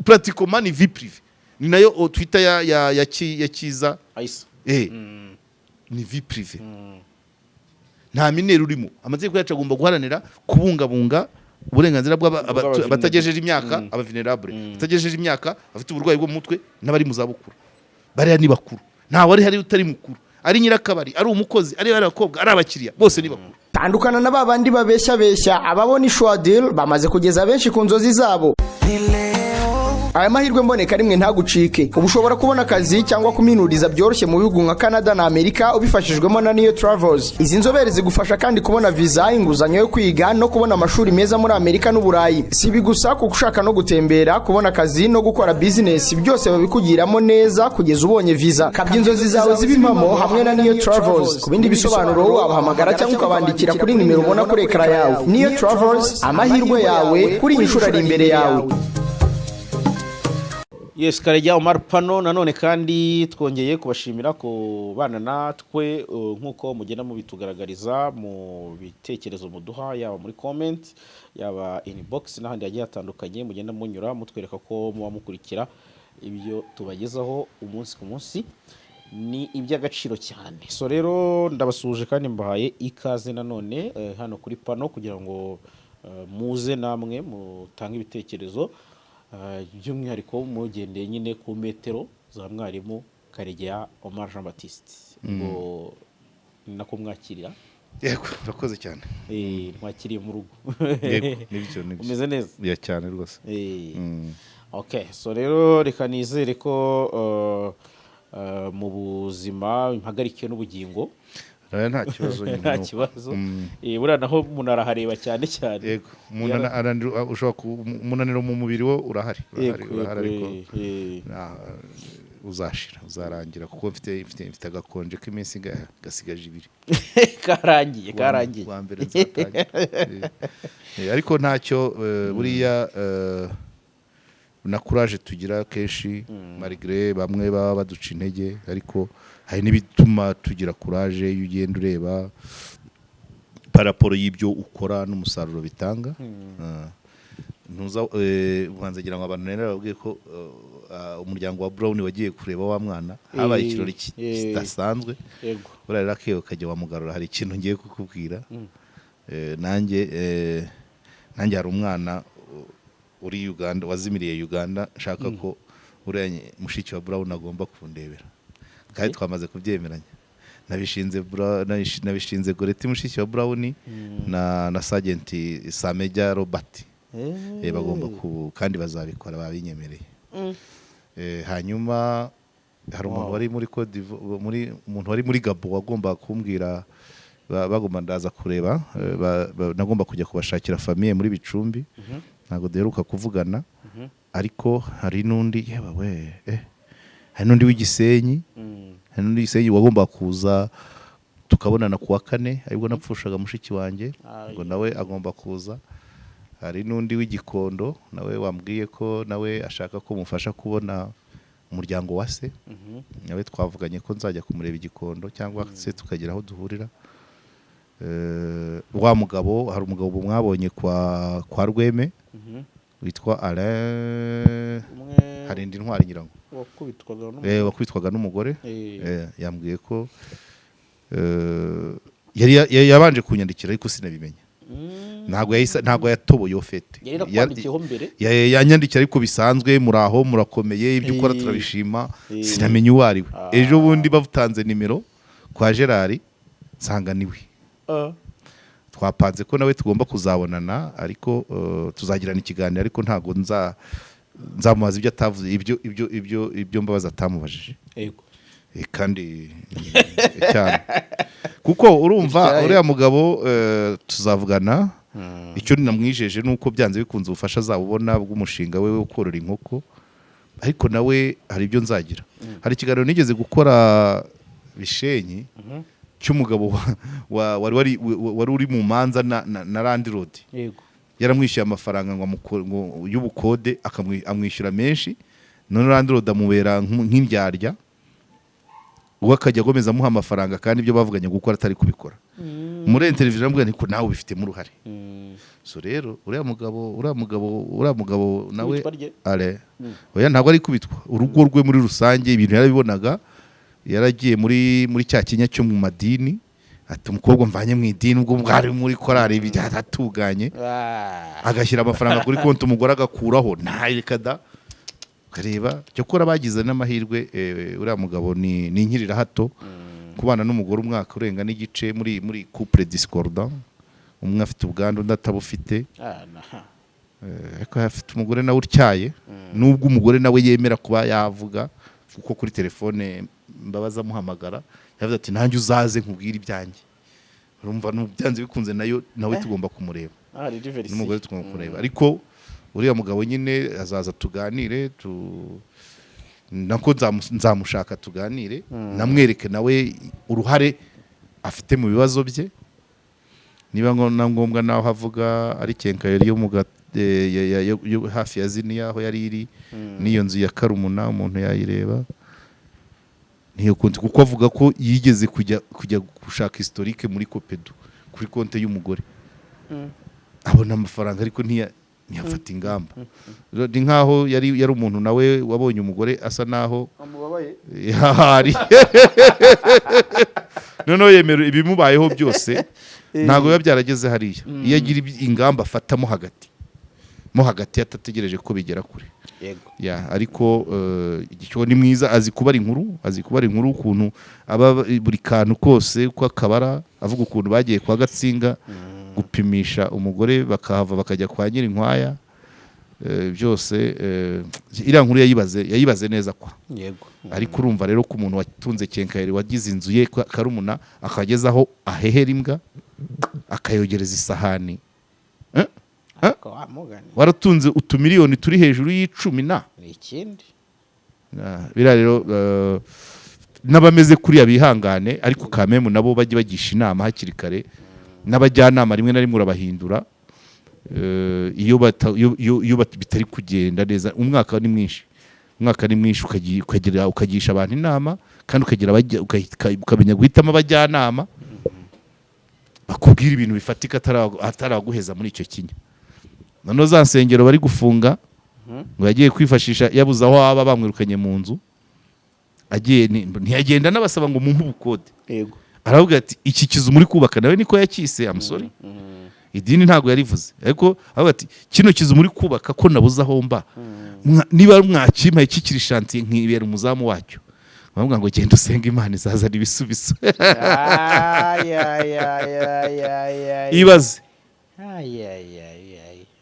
pratiquement ni vie privée ni nayo Twitter ya Kiza Aisa ni vie privée nta minere urimo amategeko yacu agomba guharanira kubungabunga uburenganzira bw'abatagejeje imyaka aba vulnerable batagejeje imyaka bafite uburwayi bwo mu mutwe n'abari mu zabukuru bari ni bakuru nta wari hari utari mukuru ari nyirakabari ari umukozi ari abakobwa ari abakiriya bose ni bakuru. Tandukana na babandi babeshya ababona Ishwa Deal bamaze kugeza benshi ku nzozi zabo. Aya mahirwe mboneka rimwe ntagucike. Ubushobora kubona akazi cyangwa kuminuriza byoroshye mu bihugu nka Canada na Amerika ubifashijwemo na Neo Travels. Izi nzobere zigufasha kandi kubona visa, inguzanyo yo kwiga no kubona amashuri meza muri Amerika n'Uburayi. Si bigusa kuko ushaka no gutembera, kubona akazi no gukora business byose babikugiramo neza kugeza ubonye visa. Kabya inzozi zawe zibimamo hamwe na Neo Travels. Ku bindi bisobanuro wabahamagara cyangwa ukabandikira kuri nimero ubona kuri ekara yawe. Neo Travels, amahirwe yawe kuri inshuro ari imbere yawe. Yes, Karejya Omar Pano nanone kandi twongeye kubashimira ko bana natwe nkuko mugenda mu bitugaragariza mu bitekerezo muduha yaba muri comment yaba inbox n'ahandi yagiye atandukanye mugenda munyura mutwereka ko muba mukurikira ibyo tubagezaho umunsi ku munsi ni iby'agaciro cyane. So rero ndabasuje kandi mbahaye ikaze nanone hano kuri Pano kugira ngo muze namwe mutange ibitekerezo by'umwihariko mugendeye nyine ku metero za mwarimu Karejya Omar Jean Baptiste ngo nako mwakirira. Yego urakoze cyane. Mwakiriye mu rugo. Yego nibyo umeze neza ya cyane rwose. Okay, so rero reka nizere ko mu buzima impagarikiye n'ubugingo nta kibazo nyine nta kibazo buriya naho umuntu arahareba cyane cyane. Yego umunaniro mu mubiri wo urahari ariko uzashira uzarangira kuko mfite agakonje k'iminsi gasigaje ibiri karangiye wa mbere nzatangira ariko ntacyo buriya na courage tugira kenshi malgré bamwe baba baduca intege ariko hari n'ibituma tugira courage iyo ugenda ureba paraporo y'ibyo ukora n'umusaruro bitanga. Ntuza ubanzagira ngo abantu nera babwiye ko umuryango wa Brown wagiye kureba wa mwana habaye ikirori kidasanzwe urarira keyo kajya wamugarura hari ikintu ngiye kukubwira. Nanjye hari umwana uri Uganda wazimiriye Uganda nshaka ko uranye mushiki wa Brown agomba kundebera kandi twamaze kubyemeranya nabishinze Goreti mushiki wa Brown na Sergeant Sameja Robert bagomba kandi bazabikora babinyemereye. Hanyuma hari umuntu wari muri umuntu wari muri Gabo wagomba kumbwira bagomba ndaza kureba nagomba kujya kubashakira famille muri Bicumbi ntago deruka kuvugana ariko hari nundi hari nundi w'Igisenyi wagomba kuza tukabonana kuwa kane aribwo napfushaga mushiki wanjye ngo nawe agomba kuza. Hari nundi w'Igikondo nawe wambwiye ko nawe ashaka ko mufasha kubona umuryango wa se nawe twavuganye ko nzajya kumureba Igikondo cyangwa se tukagira aho duhurira. Wa mugabo hari umugabo mwabonye kwa Rweme witwa Alain hari indi ntwari nyirango wakubitwaga n'umugore yambwiye ko yabanje kunyandikira ariko sinabimenya ntago yatoboye ofete yanyandikira ariko bisanzwe muraho murakomeye ibyo ukora turabishima sinamenye uwo ari we. Ejo bundi bavutanze nimero kwa Gerard nsanga niwe twapanze ko nawe tugomba kuzabonana ariko tuzagirana ikiganiro ariko ntago nzamubaza ibyo atavuze ibyo mbabaza atamubajije kandi cyane kuko urumva uriya mugabo tuzavugana icyo namwijeje nuko byanze bikunze ubufasha azabubona bw'umushinga we wo korora inkoko ariko nawe hari ibyo nzagira. Hari ikiganiro nigeze gukora Bishenyi cy'umugabo wari uri mu manza na Land Road yaramwishyuye amafaranga ngo y'ubukode amwishyura menshi none Land Road amubera nk'indyarya ubwo akajya agomeza amuha amafaranga kandi ibyo bavuganye gukora atari kubikora muri televiziyo aramubwira niko nawe ubifitemo uruhare so rero uriya mugabo nawe ale oya ntabwo ari kubitwa urugo rwe muri rusange ibintu yarabibonaga yaragiye muri cya kinya cyo mu madini ati umukobwa mvanye mu idini ubwo bwari muri korari byatuganye agashyira amafaranga kuri konti umugore agakuraho ntarikada kareba cyo kora bagize n'amahirwe uriya mugabo ni nkirira hato kubana n'umugore umwaka urenga n'igice muri couple discordant umwe afite ubwandu undi atabufite ariko afite umugore nawe utyaye nubwo umugore nawe yemera kuba yavuga kuko kuri telefone mbabaza amuhamagara yavuze ati nanjye uzaze nkubwire ibyanjye urumva n'ubyanze bikunze nawe tugomba kumureba n'umugore tugomba kumureba ariko uriya mugabo nyine azaza tuganire nako nzamushaka tuganire namwereke nawe uruhare afite mu bibazo bye niba ngombwa naho havuga ari kenkayeri yo hafi ya zini yaho yari iri n'iyo nzu ya Karumuna umuntu yayireba niyo konti kuko avuga ko yigeze kujya gushaka historique muri Copedu kuri konti y'umugore abona amafaranga ariko ntiyafata ingamba ni nkaho yari umuntu nawe wabonye umugore asa naho amubabaye noneho yemera ibimubayeho byose ntabwo biba byarageze hariya iyo agira ingamba afatamo hagati atategereje ko bigera kure ariko igicyo ni mwiza azi kubara inkuru ukuntu aba buri kantu kose uko akabara avuga ukuntu bagiye kwa Gatsinga gupimisha umugore bakahava bakajya kwa Nyirinkwaya byose iriya nkuru yayibaze neza kwa ariko urumva rero ko umuntu watunze kenkayeri wagize inzu ye Karumuna akagezaho ahehera imbwa akayogereza isahani waratunze utumiliyoni turi hejuru y'icumi ikindi biriya rero n'abameze kuriya bihangane ariko kamemu nabo bajye bagisha inama hakiri kare n'abajyanama rimwe na rimwe urabahindura iyo bitari kugenda neza umwaka ni mwinshi ukagisha abantu inama kandi ukamenya guhitamo abajyanama bakubwira ibintu bifatika ataraguheza muri icyo kinya noneho za nsengero bari gufunga ngo yagiye kwifashisha yabuze aho aba bamwirukanye mu nzu ntiyagenda n'abasaba ngo mumpe ubukode aravuga ati iki kizu muri kubaka nawe niko yakise amusore idini ntabwo yarivuze ariko aravuga ati kino kizu muri kubaka ko nabuze aho mba niba mwakimpaye kikiri shantiye nkibera umuzamu wacyo bavuga ngo genda usenga Imana izazana ibisubizo ibaze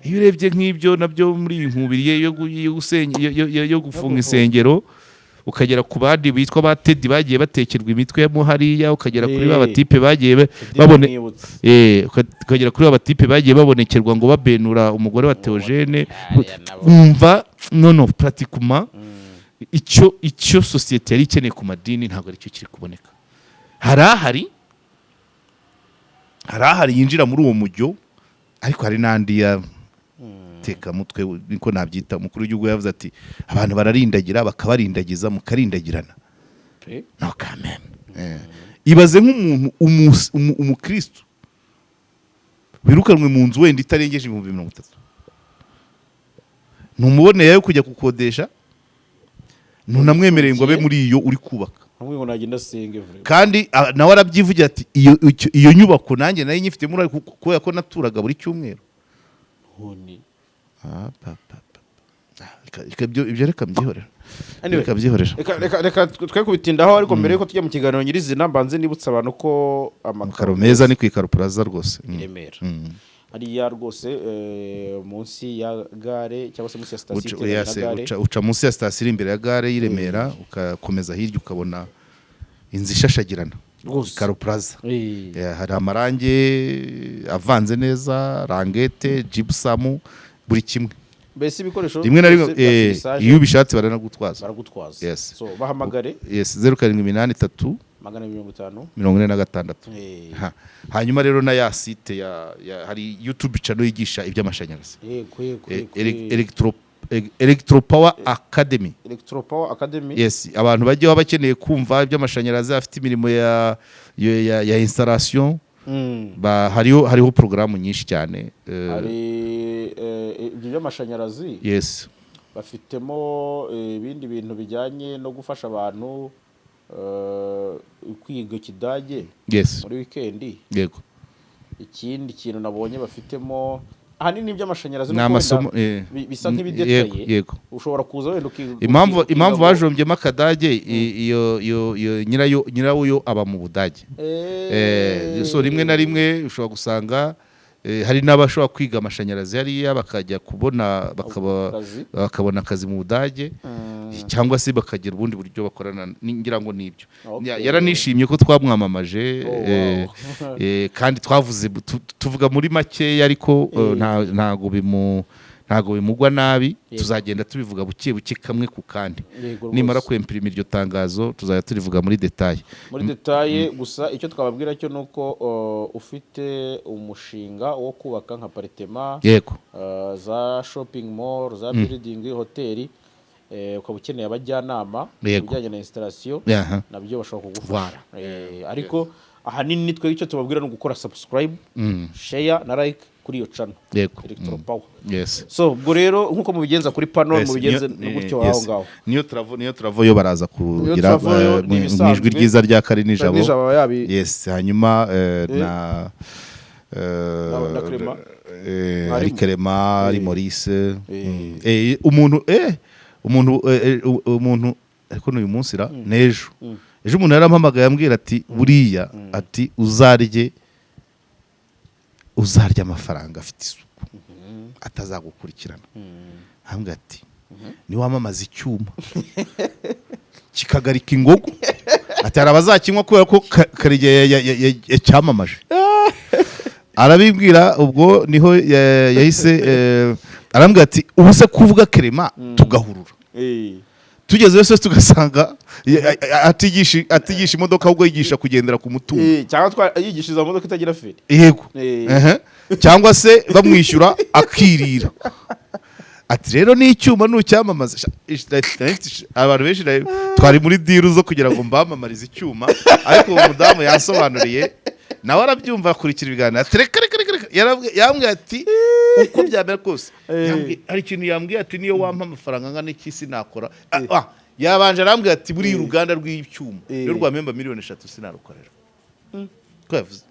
iyo urebye nk'ibyo nabyo muri iyi nkubiri yo gufunga insengero ukagera ku bandi bitwa ba Teddy bagiye batekerwa imitwe mo hariya ukagera kuri ba batipe bagiye ukagera kuri ba batipe bagiye babonekerwa ngo babenura umugore wa Theogene umva pratiquement icyo societe yari ikeneye ku madini ntabwo ari cyo kiri kuboneka harahari yinjira muri uwo mujyo ariko hari n'andi ya teka mutwe niko nabyita umukuru w'igihugu yavuze ati abantu bararindagira bakabarindagiza mukarindagirana no kameme ibaze nk'umuntu umukristo wirukanwe mu nzu wenda itarengeje 30,000 ntumuboneye yo kujya gukodesha ntunamwemereye ngo abe muri iyo uri kubaka kandi nawe arabyivugira ati iyo nyubako nanjye nayo nyifite muri kubera ko naturaga buri cyumweru ibyo reka mbyihorera reka twe kubitindaho ariko mbere yuko tujya mu kiganiro nyirizina mbanze nibutsa abantu ko amakaro meza ni ku Ikaro Plaza rwose Remera hariya rwose munsi ya gare cyangwa se munsi ya sitasiyo uca munsi ya sitasiyo imbere ya gare y'Iremera ukakomeza hirya ukabona inzu ishashagirana Ikaro Plaza hari amarange avanze neza rangete gypsum buri kimwe mbese ibikoresho rimwe na rimwe iyo ubishatse baragutwaza yes so bahamagare 0783 250 hanyuma rero na ya site hari YouTube channel yigisha iby'amashanyarazi Electro Power Academy. Electro Power Academy. Yes, abantu bajye baba bakeneye kumva iby'amashanyarazi afite imirimo ya installation. Hariho porogaramu nyinshi cyane. Hari ibyo by'amashanyarazi. Yes. Bafitemo ibindi bintu bijyanye no gufasha abantu kwiga Kidage. Yes. Muri weekend. Yego. Ikindi kintu nabonye bafitemo ahanini by'amashanyarazi n'amasomo bisa nk'ibidetaye. Yego. Ushobora kuza wenda impamvu bajombyemo akadage iyo nyirawo aba mu Budage. So rimwe na rimwe ushobora gusanga hari n'abashobora kwiga amashanyarazi hariya bakajya bakabona akazi mu Budage cyangwa se bakagira ubundi buryo bakorana ngira ngo nibyo. Yaranishimye ko twamwamamaje kandi twavuze tuvuga muri make ariko ntago bimugwa nabi. Tuzagenda tubivuga buke buke kamwe ku kandi. Nimara kwempirima iryo tangazo tuzajya turivuga muri detail. Gusa icyo twababwira cyo nuko ufite umushinga wo kubaka nka apartment, yego, za shopping mall, za building, hoteli, ukaba ukeneye abajyanama bijyanye na installation, nabyo bashobora kugufasha. Ariko ahanini twe icyo tubabwira no gukora subscribe, share na like kuri iyo channel. Electro Power. Yes. So ubwo rero nkuko mubigenza kuri panel mubigenze gutyo aho ngaho. Niyo Travo yo baraza kugira mwijwi ryiza rya Kari Nijabo. Yes, hanyuma na Clement, ari Maurice. Umuntu ariko n'uyu munsi nejo. Ejo umuntu yarampamagaye ambwira ati buriya ati uzarya amafaranga afite isuku atazagukurikirana. Hambwa ati ni wamamaza icyuma kikagarika ingogo ati arabazakinywa kubera ko Karige yacyamamaje. Arabibwira ubwo niho yahise arambwira ati ubu se kuvuga Clement tugahurura. Tugeze yose tugasanga atigisha imodoka ahubwo yigisha kugendera ku mutungo. Cyangwa yigishiriza imodoka itagira feri. Yego. Cyangwa se bamwishyura akirira. Ati rero ni icyuma n'ucyamamaza. Abantu benshi twari muri diru zo kugira ngo mbamamarize icyuma, ariko uwo mudamu yasobanuriye nawe arabyumva akurikira ibiganiro. Yambwiye ati uko byamera kose. Hari ikintu yambwiye ati niyo wampa amafaranga ngana iki sinakora. Yabanje arambwiye ati buri uruganda rw'icyuma ryo rwamemba miliyoni 3 sinarukorera. Ko yavuze.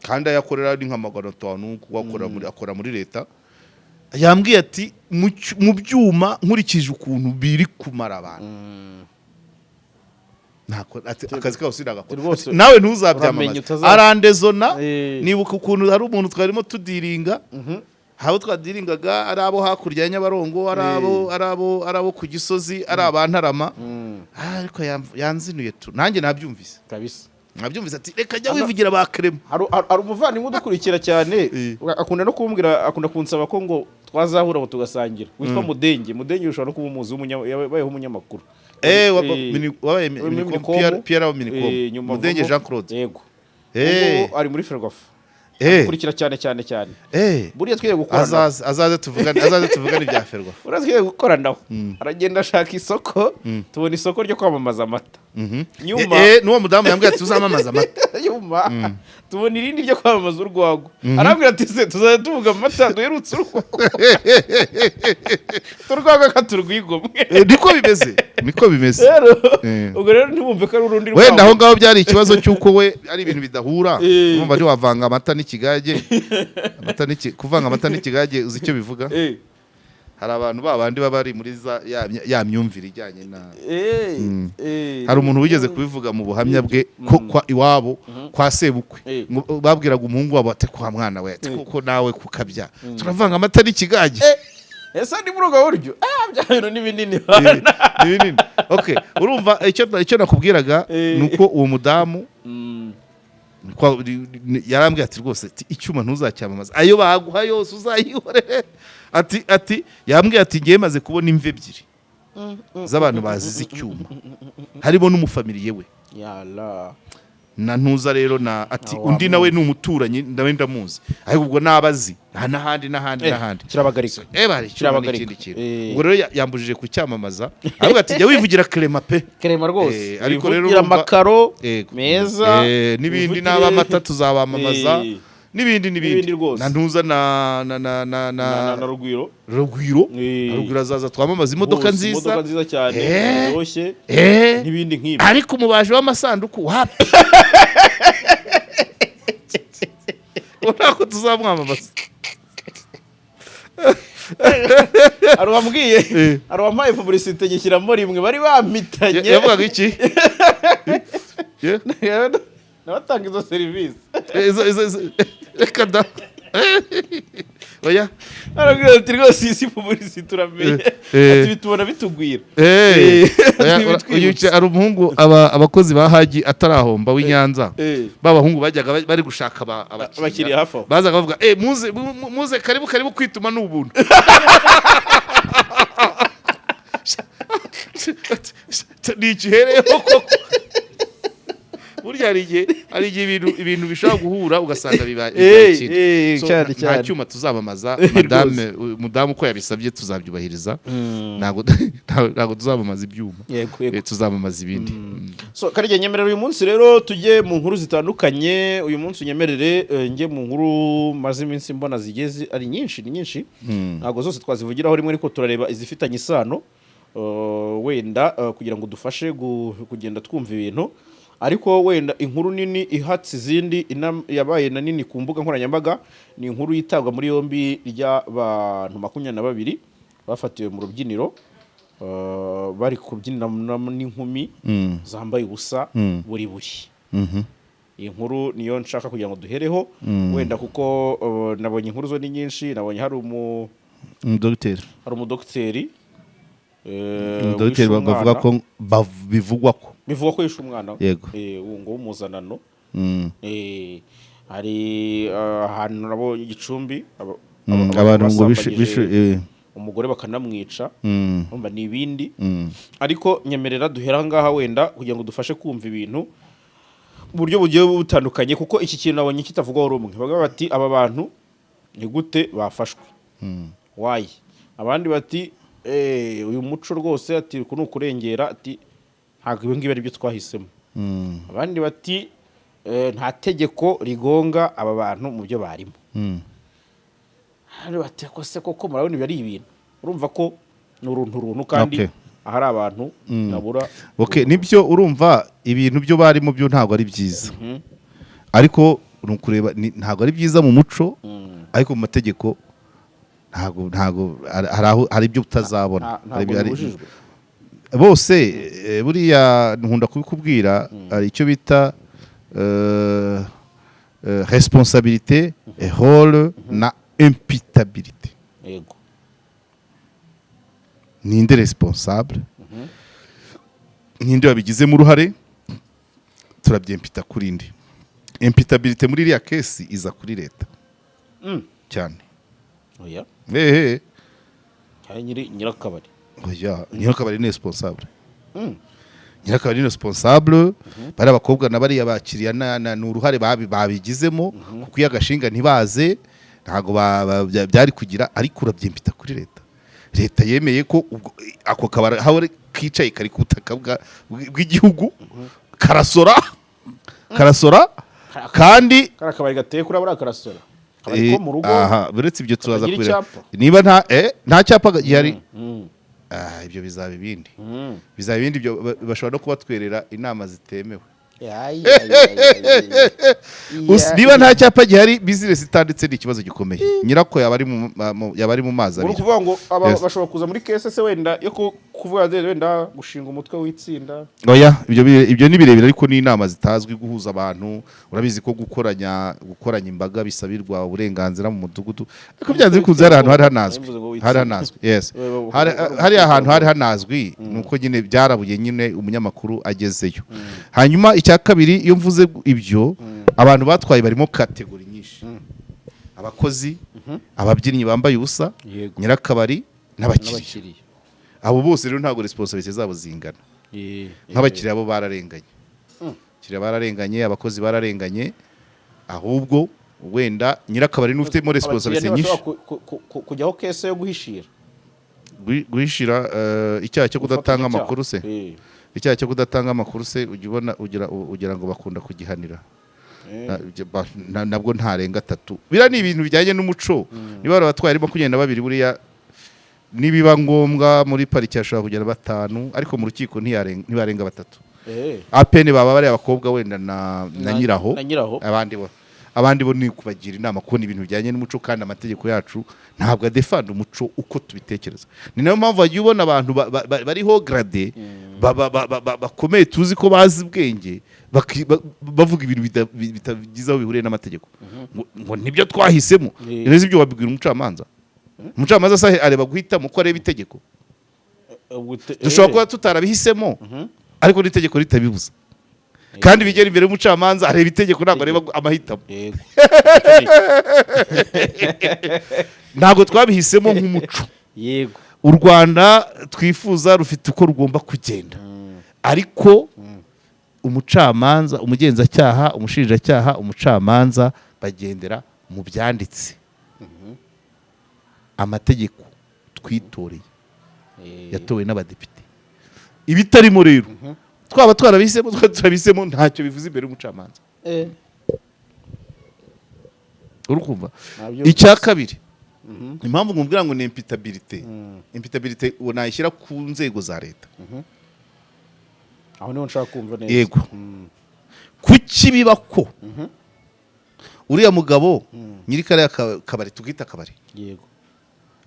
Kandi ayakorera ni nka 500 akora muri leta. Yambwiye ati mu byuma nkurikije ukuntu biri kumara abantu. Akazi kawe sinagakora. Nawe ntuzabyamamaza. Arandezona nibuka ukuntu hari umuntu twarimo tudiringa. Habo twadiringaga ari abo hakurya ya Nyabarongo, arabo ku Gisozi, ari abantarama. Ariko yanzinuye tu. Nanjye nabyumvise. Kabisa. Nabyumvise ati reka jya wivugira ba Clement. Hari umuvandimwe udukurikira cyane. Akunda no kumbwira, akunda kunsaba ko ngo twazahura ngo tugasangira. Witwa Mudenge ushobora no kuba umuzi yabayeho umunyamakuru. Pierre Minicom. Mudenge Jean Claude. Yego. Ari muri Ferwafa. Kurikira cyane. Buriya twiye gukorana. Azaze tuvugane ibya Ferwafa. Buriya twiye gukorana. Aragenda ashaka isoko, tubona isoko ryo kwamamaza amata. Nyuma n'uwo mudamu yambwiye ati uzamamaza amata. Nyuma tubona irindi ryo kwamamaza urwago. Arambwira ati se tuzajya tuvuga amata duherutse urwago. Turwago katurwigomwe. Niko bimeze. Ubwo rero ntibumve ko ari urundi rwago. Wenda aho ngaho byari ikibazo cy'uko we ari ibintu bidahura. Urumva ari wavanga amata n'ikigage. Kuvanga amata n'ikigage uzi icyo bivuga? Hari abantu babandi bari muri ya myumvire ijyanye na hari umuntu wigeze kubivuga mu buhamya bwe ko kwa iwabo kwa sebukwe babwiraga umuhungu wabo ate kwa mwana we kuko nawe kukabya turavanga amata n'ikigage. Ese ndi muri ubwo buryo byahino ni binini. Okay, urumva icyo nakubwiraga nuko uwo mudamu yarambwiye ati rwose icyuma ntuzacyamamaza, ayo baguha yose uzayihorere. Ati yambwiye ati ngiye maze kubona imve ebyiri z'abantu bazize icyuma harimo n'umufamiliye we. na ntuza rero na ati undi nawe ni umuturanyi nawe ndamuzi ariko ubwo nabazi n'ahandi kirabagarika bari ikindi kintu ubwo rero yambujije kucyamamaza ahubwo ati jya wivugira Clement pe Clement rwose ariko rero wivugira amakaro meza n'ibindi n'abamata tuzabamamaza n'ibindi rwose na ntuza na Rugwiro azaza twamamaza imodoka nziza cyane yoroshye n'ibindi nk'ibi ariko umubaje w'amasanduku wapi urako tuzamwamamaza arwambwiye arwampaye publicité gishyiramo rimwe bari bamitanye yavugaga iki nabatanga izo serivisi reka da oya arabwira ati rwose isi publicité turamenye ati bitubona bitugwira ari umuhungu abakozi ba Haji atarahomba w'Inyanza babahungu bajyaga bari gushaka abakiriya hafi aho bazaga bavuga muze karibu kwituma n'ubuntu ni ikihereyeho koko burya hari igihe ibintu bishobora guhura ugasanga bibaye nta cyuma tuzamamaza mudamu uko yabisabye tuzabyubahiriza ntabwo tuzamamaza ibyuma tuzamamaza ibindi Karige nyemerera uyu munsi rero tujye mu nkuru zitandukanye uyu munsi unyemerere njye mu nkuru maze iminsi mbona zigeze ari nyinshi ni nyinshi ntabwo zose twazivugiraho rimwe ariko turareba izifitanye isano wenda kugira ngo dufashe kugenda twumva ibintu ariko wenda inkuru nini ihatse izindi yabaye na nini ku mbuga nkoranyambaga ni inkuru yitabwa muri yombi ry'abantu 22 bafatiwe mu rubyiniro bari kubyina n'inkumi zambaye ubusa buri iyi nkuru niyo nshaka kugira ngo duhereho wenda kuko nabonye inkuru zo ni nyinshi nabonye hari umudokiteri bavuga ko bivugwa ko yishe umwana ngo w'umuzanano hari ahantu nabonye igicumbi abantu ngo bishe umugore bakanamwica umva n'ibindi ariko nyemerera duhera ngaha wenda kugira ngo dufashe kumva ibintu buryo bugiye butandukanye kuko iki kintu nabonye kitavugwaho rumwe bavuga bati aba bantu ni gute bafashwe wayi abandi bati uyu muco rwose ati kuno kurengera ati ntabwo ibi ngibi ari byo twahisemo abandi bati nta tegeko rigonga aba bantu mu byo barimo hari bati koko murabona ibi ari ibintu urumva ko ni uruntu kandi ahari abantu nabura nibyo urumva ibintu byo barimo byo ntabwo ari byiza ariko nukureba ntabwo ari byiza mu muco ariko mu mategeko ntabwo hari ibyo utazabona bose buriya nkunda kubikubwira hari icyo bita responsabilité rôle na imputabilité ninde responsable ninde wabigizemo uruhare turabyempita kuri indi imputabilité muri iriya kesi iza kuri leta cyane oya nyirakabari nyirakabari ni responsable nyirakabari ni responsable bari abakobwa na bariya bakiriya ni uruhare babigizemo kuko iyo agashinga ntibaze ntabwo byari kugira ariko urabyempita kuri leta yemeye ko ako kabari aho kicaye kari ku butaka bw'igihugu karasora kandi karakabari gateye kuri abura karasora buretse ibyo tuzaza kureba niba nta cyapa gihari ibyo bizaba ibindi bashobora no kubatwerera inama zitemewe niba nta cyapa gihari business itanditse ni ikibazo gikomeye nyirako yaba ari mu mazi abiri kuvuga ngo bashobora kuza muri kese se wenda yo kuvuga wenda gushinga umutwe w'itsinda oya ibyo ni birebire ariko ni inama zitazwi guhuza abantu urabizi ko gukoranya imbaga bisabirwa uburenganzira mu mudugudu ariko byanze bikunze hari ahantu hari hanazwi yes hari ahantu hari hanazwi nuko nyine byarabuye nyine umunyamakuru agezeyo hanyuma icya kabiri iyo mvuze ibyo abantu batwaye barimo kategori nyinshi abakozi ababyinnyi bambaye ubusa nyirakabari n'abakiriya abo bose rero ntabwo responsibility zabo zingana nk'abakiriya bo bararenganye abakiriya bararenganye, abakozi bararenganye, ahubwo wenda nyirakabari n'ufitemo responsibility nyinshi kujyaho kese yo guhishira guhishira icyaha cyo kudatanga amakuru se. Icyaha cyo kudatanga amakuru se ugira ngo bakunda kugihanira. Nabwo ntarenga 3. Bira ni ibintu bijyanye n'umuco. Niba abatwari arimo kugenda babiri buriya nibiba ngombwa muri pariki yashobora kugera 5 ariko mu rukiko ntibarenga 3. Apene baba bari abakobwa wenda na nyiraho abandi bo ni kubagira inama ko ni ibintu bijyanye n'umuco kandi amategeko yacu ntabwo adefanda umuco uko tubitekereza. Ni nayo mpamvu wagiye ubona abantu bariho grade bakomeye tuzi ko bazi ubwenge bavuga ibintu bitagize aho bihuriye n'amategeko ngo nibyo twahisemo. Rero ibyo wabibwira umucamanza. Umucamanza sahe areba guhitamo ko areba itegeko. Dushobora kuba tutarabihisemo ariko n'itegeko ritabibuza. Kandi bigera imbere y'umucamanza areba itegeko ntabwo areba amahitamo. Ntabwo twabihisemo nk'umuco. Yego. U Rwanda twifuza rufite uko rugomba kugenda. Ariko umucamanza, umugenzacyaha, umushinjacyaha, umucamanza bagendera mu byanditse. Amategeko twitoreye yatowe n'abadepite. Ibitarimo rero twaba turabisemo ntacyo bivuze imbere y'umucamanza. Urukumva icya kabiri impamvu ngubwira ngo ni imputabilité unayishyira ku nzego za leta. Aho niho nshaka kumva neza. Yego. Kuki biba ko uriya mugabo nyiri kare kabari tugita kabari. Yego.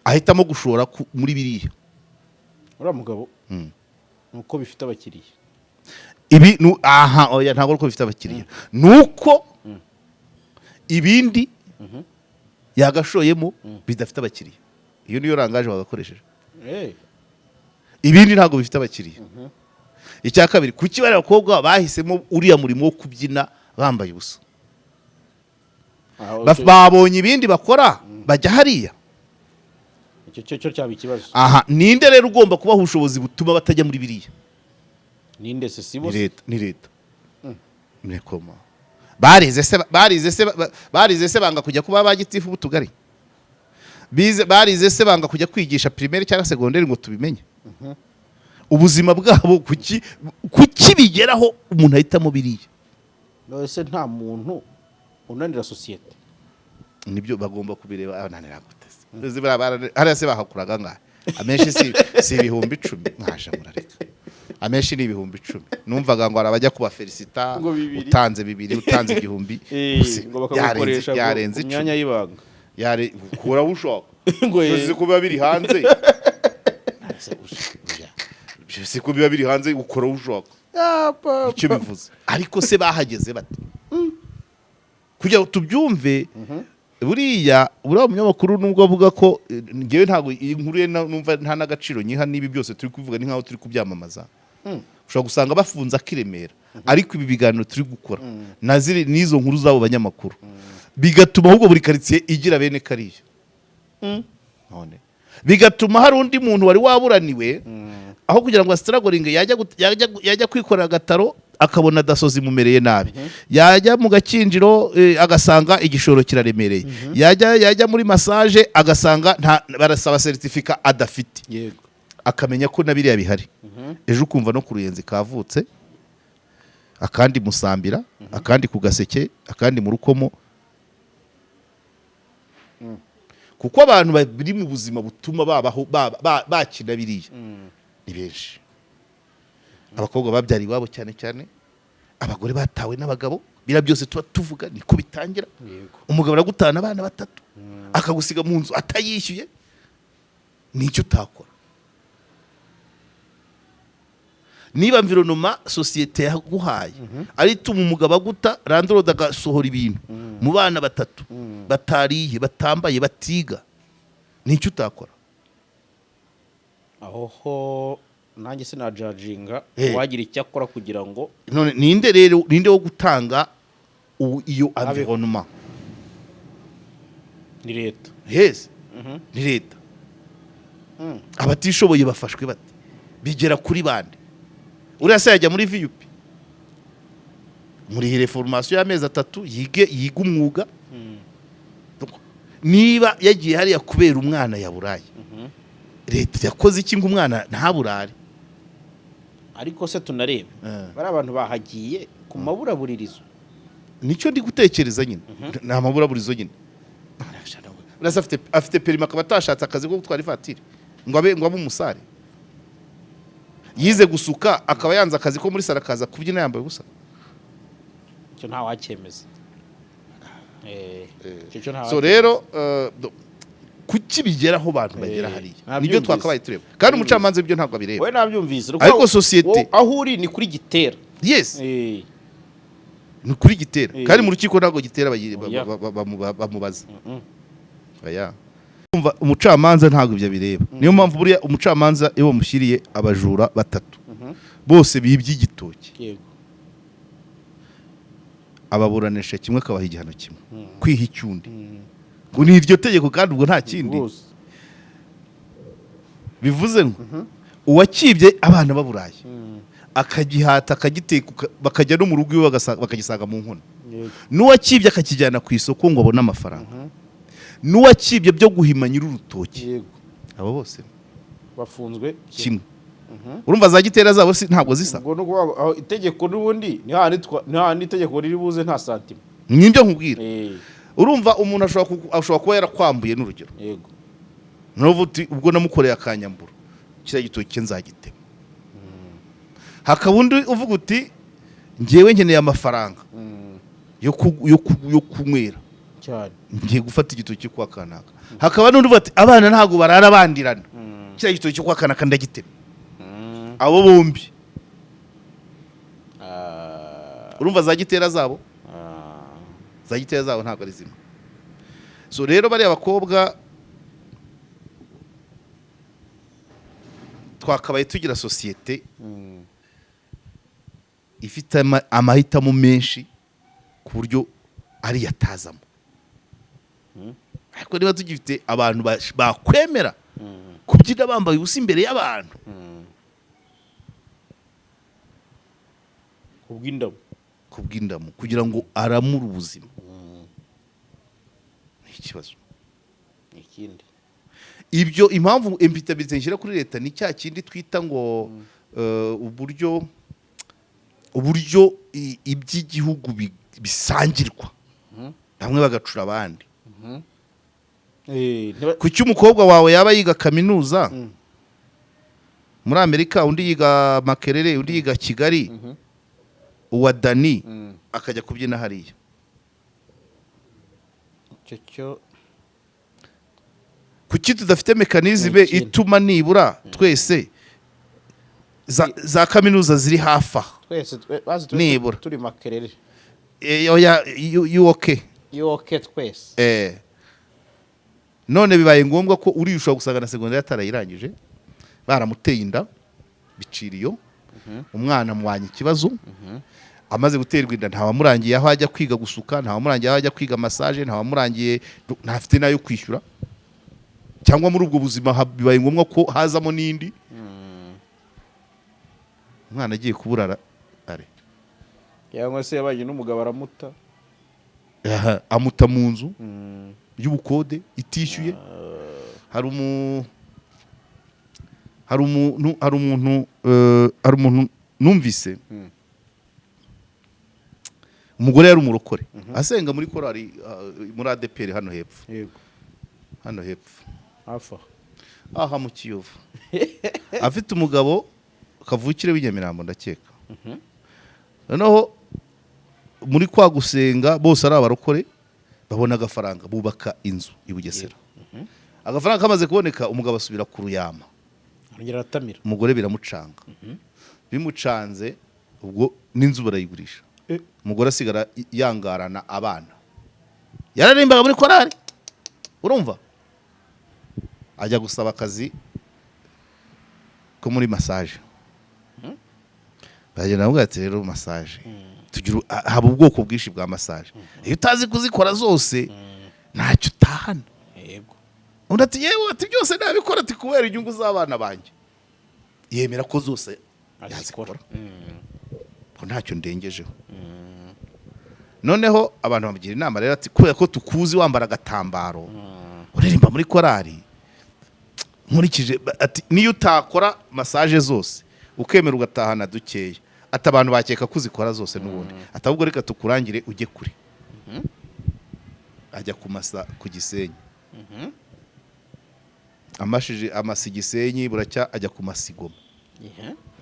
Ahitamo gushora muri biriya. Uriya mugabo nuko bifite abakiriya. Ibi oya ntabwo uko bifite abakiriya. Nuko ibindi yagashoyemo bidafite abakiriya. Iyo niyo rangaje bagakoresheje. Ibindi ntabwo bifite abakiriya. Icya kabiri kuki bari abakobwa bahisemo uriya murimo wo kubyina bambaye ubusa. Babonye ibindi bakora bajya hariya. Icyo cyaba ikibazo. Ninde rero ugomba kubaha ubushobozi butuma batajya muri biriya? Ninde se si bose? Ni leta. Nekoma. Barize se banga kujya kuba bagitifu butugari. Barize se banga kujya kwigisha primaire cyangwa secondaire ngo tubimenye. Ubuzima bwabo kuki bigeraho umuntu ahitamo biriya. Nose nta muntu unanira societe. Nibyo bagomba kubireba abananira gutese. Hari se bahakuraga ngahe. Amenshi si ibihumbi 10 mwasha murareka. Amenshi ni ibihumbi 10. Numvaga ngo arabajya kuba felicita utanze 2 utanze 1000 ngo bakagukoresha yarenze imyanya y'ibanga. Yare kura bushoka. Ngo kuba biri hanze. Se ko biba biri hanze ukora ushoka. Icyo bivuze. Ariko se bahageze bate? Kugira tubyumve buriya umunyamakuru nubwo avuga ko ngewe ntago inkuru ye numva nta nagaciro nyiha nibi byose turi kuvuga ni nkaho turi kubyamamaza. Ushobora gusanga bafunza akiremera ariko ibi biganiro turi gukora naziri nizo nkuru zabo banyamakuru bigatuma ahubwo buri karitsiye igira bene kariya. None bigatuma hari undi muntu wari waburaniwe aho kugira ngo astragoringe yajya kwikorera agataro akabona dasozi mumereye nabi. Yajya mu gakinjiro agasanga igishoro kiraremereye. Yajya muri massage agasanga barasaba certificate adafite. Yego. Akamenya ko nabiriya bihari. Ejo ukumva no kuruyenzi kavutse akandi musambira akandi kugaseke akandi mu rukomo. Kuko abantu bari mu buzima butuma babaho bakina biriya ni benshi. Abakobwa babyari iwabo cyane cyane, abagore batawe n'abagabo, bira byose tuba tuvuga niko bitangira. Umugabo aragutana abana 3 akagusiga mu nzu atayishyuye, nicyo utakora. Niba environnement societe yaguhaye ari tuma umugabo aguta landlord agasohora ibintu mu bana 3 batariye batambaye batiga, nicyo utakora. Aho nanjye sinajajinga wagira icyo akora kugira ngo none ninde wo gutanga iyo environnement? Ni leta. Yes. Ni leta. Abatishoboye bafashwe bate bigera kuri bande? Uriya se yajya muri VIP muri reformation y'amezi 3 yiga umwuga. Niba yagiye hariya kubera umwana yaburaye, leta yakoze iki ngo umwana ntaburare? ariko se tunareba bari abantu bahagiye ku maburaburirizo. Nicyo ndi gutekereza nyine, nta maburaburizo nyine. Urasa afite perima akaba atashatse akazi ko gutwara ivatiri ngo abe umusare. Yize gusuka akaba yanze akazi ko muri Sarakaza kubyina yambaye gusa. Cyo nta wacyemeza. So rero kuki bigeraho abantu bagera hariya nibyo twakabaye tureba, kandi umucamanza ibyo ntabwo abireba. We nabyumvise ariko societe aho uri ni kuri Gitera. Yes, ni kuri Gitera, kandi mu rukiko ntabwo Gitera bamubaza. Oya, umva umucamanza ntabwo ibyo bireba. Niyo mpamvu buriya umucamanza iyo bamushyiriye abajura 3 bose bibye igitoki, Yego. ababuranisha kimwe akabaha igihano kimwe, kwiha icyundi. Ngo ni iryo tegeko kandi ubwo nta kindi bivuze. Ngo uwakibye abana baburaye akagihata akagiteka bakajya no mu rugo iwe bakagisaga mu nkono. N'uwakibye akakijyana ku isoko ngo abone amafaranga. N'uwakibye byo guhima nyir'urutoki, abo bose bafunzwe kimwe. Urumva za Gitera zabo ntabwo zisa. Ngo nuko itegeko n'ubundi ni itegeko riri buze nta santima. Nibyo nkubwira. Urumva umuntu ashobora kuba yarakwambuye n'urugero. Yego. Novuti ubwo namukoreye akanyambura kira gitoki nzagitema. Hakaba undi uvuga uti ngewe nkeneye amafaranga yo kunywera cyane, ngiye gufata igitoki kwa kanaka. Hakaba n'undi uvuga ati abana ntago barara bandirana, kira gitoki kwa kanaka ndagitema. Abo bombi urumva za Gitera zabo ntabwo ari zimwe. So rero bari abakobwa twakabaye tugira societe ifite amahitamo menshi ku buryo ari yatazamo. Ariko niba tugifite abantu bakwemera kubyina bambaye ubusa imbere y'abantu kubw'indamu kugira ngo aramure ubuzima, ni ikibazo. Ikindi ibyo impamvu impitabilité nshyira kuri leta ni cya kindi twita ngo uburyo iby'igihugu bisangirwa, bamwe bagacura abandi. Kuki umukobwa wawe yaba yiga kaminuza muri Amerika, undi yiga Makerere, undi yiga Kigali, uwa Dani akajya kubyina hariya? Kuki tudafite mekanizme ituma nibura twese za kaminuza ziri hafa twese nibura turi Makerere yuoke twese none bibaye ngombwa ko uri ushobora gusanga na segonderi atarayirangije baramuteye inda biciriyo, umwana muwanya ikibazo, amaze guterwa inda ntawamurangiye aho ajya kwiga gusuka, ntawamurangiye aho ajya kwiga massage, ntawamurangiye ntafite nayo kwishyura, cyangwa muri ubwo buzima bibaye ngombwa ko hazamo n'indi. Umwana agiye kuburara are cyangwa se yabaye n'umugabo aramuta, amuta mu nzu y'ubukode itishyuye. Hari umuntu numvise umugore yari umurokore asenga muri korali muri ADPR hano hepfo. Yego. Hano hepfo aha mu Kiyovu afite umugabo kavukire w'inyamirambo ndakeka. Noneho muri kwa gusenga bose ari abarokore babona agafaranga bubaka inzu i Bugesera. Agafaranga kamaze kuboneka umugabo asubira ku Ruyama, umugore biramucanga. Bimucanze ubwo n'inzu barayigurisha, umugore asigara yangarana abana. Yararimbaga muri korali, urumva ajya gusaba akazi ko muri massage. Bagenda bavuga ati rero massage tugira haba ubwoko bwinshi bwa massage, iyo utazi kuzikora zose ntacyo utahana. Yego. Undi ati yewe ati byose nabikora ati kubera inyungu z'abana banjye. Yemera ko zose yazikora ko ntacyo ndengejeho. noneho abantu bamugira inama rero ati kubera ko tukuzi wambara agatambaro uririmba muri korari nkurikije ati niyo utakora massage zose ukemera ugatahana dukeya ati abantu bakeka kuzikora zose n'ubundi atabwo reka tukurangire ujye kure ajya ku Gisenyi amashije amasigisenyi buracya ajya ku Masigoma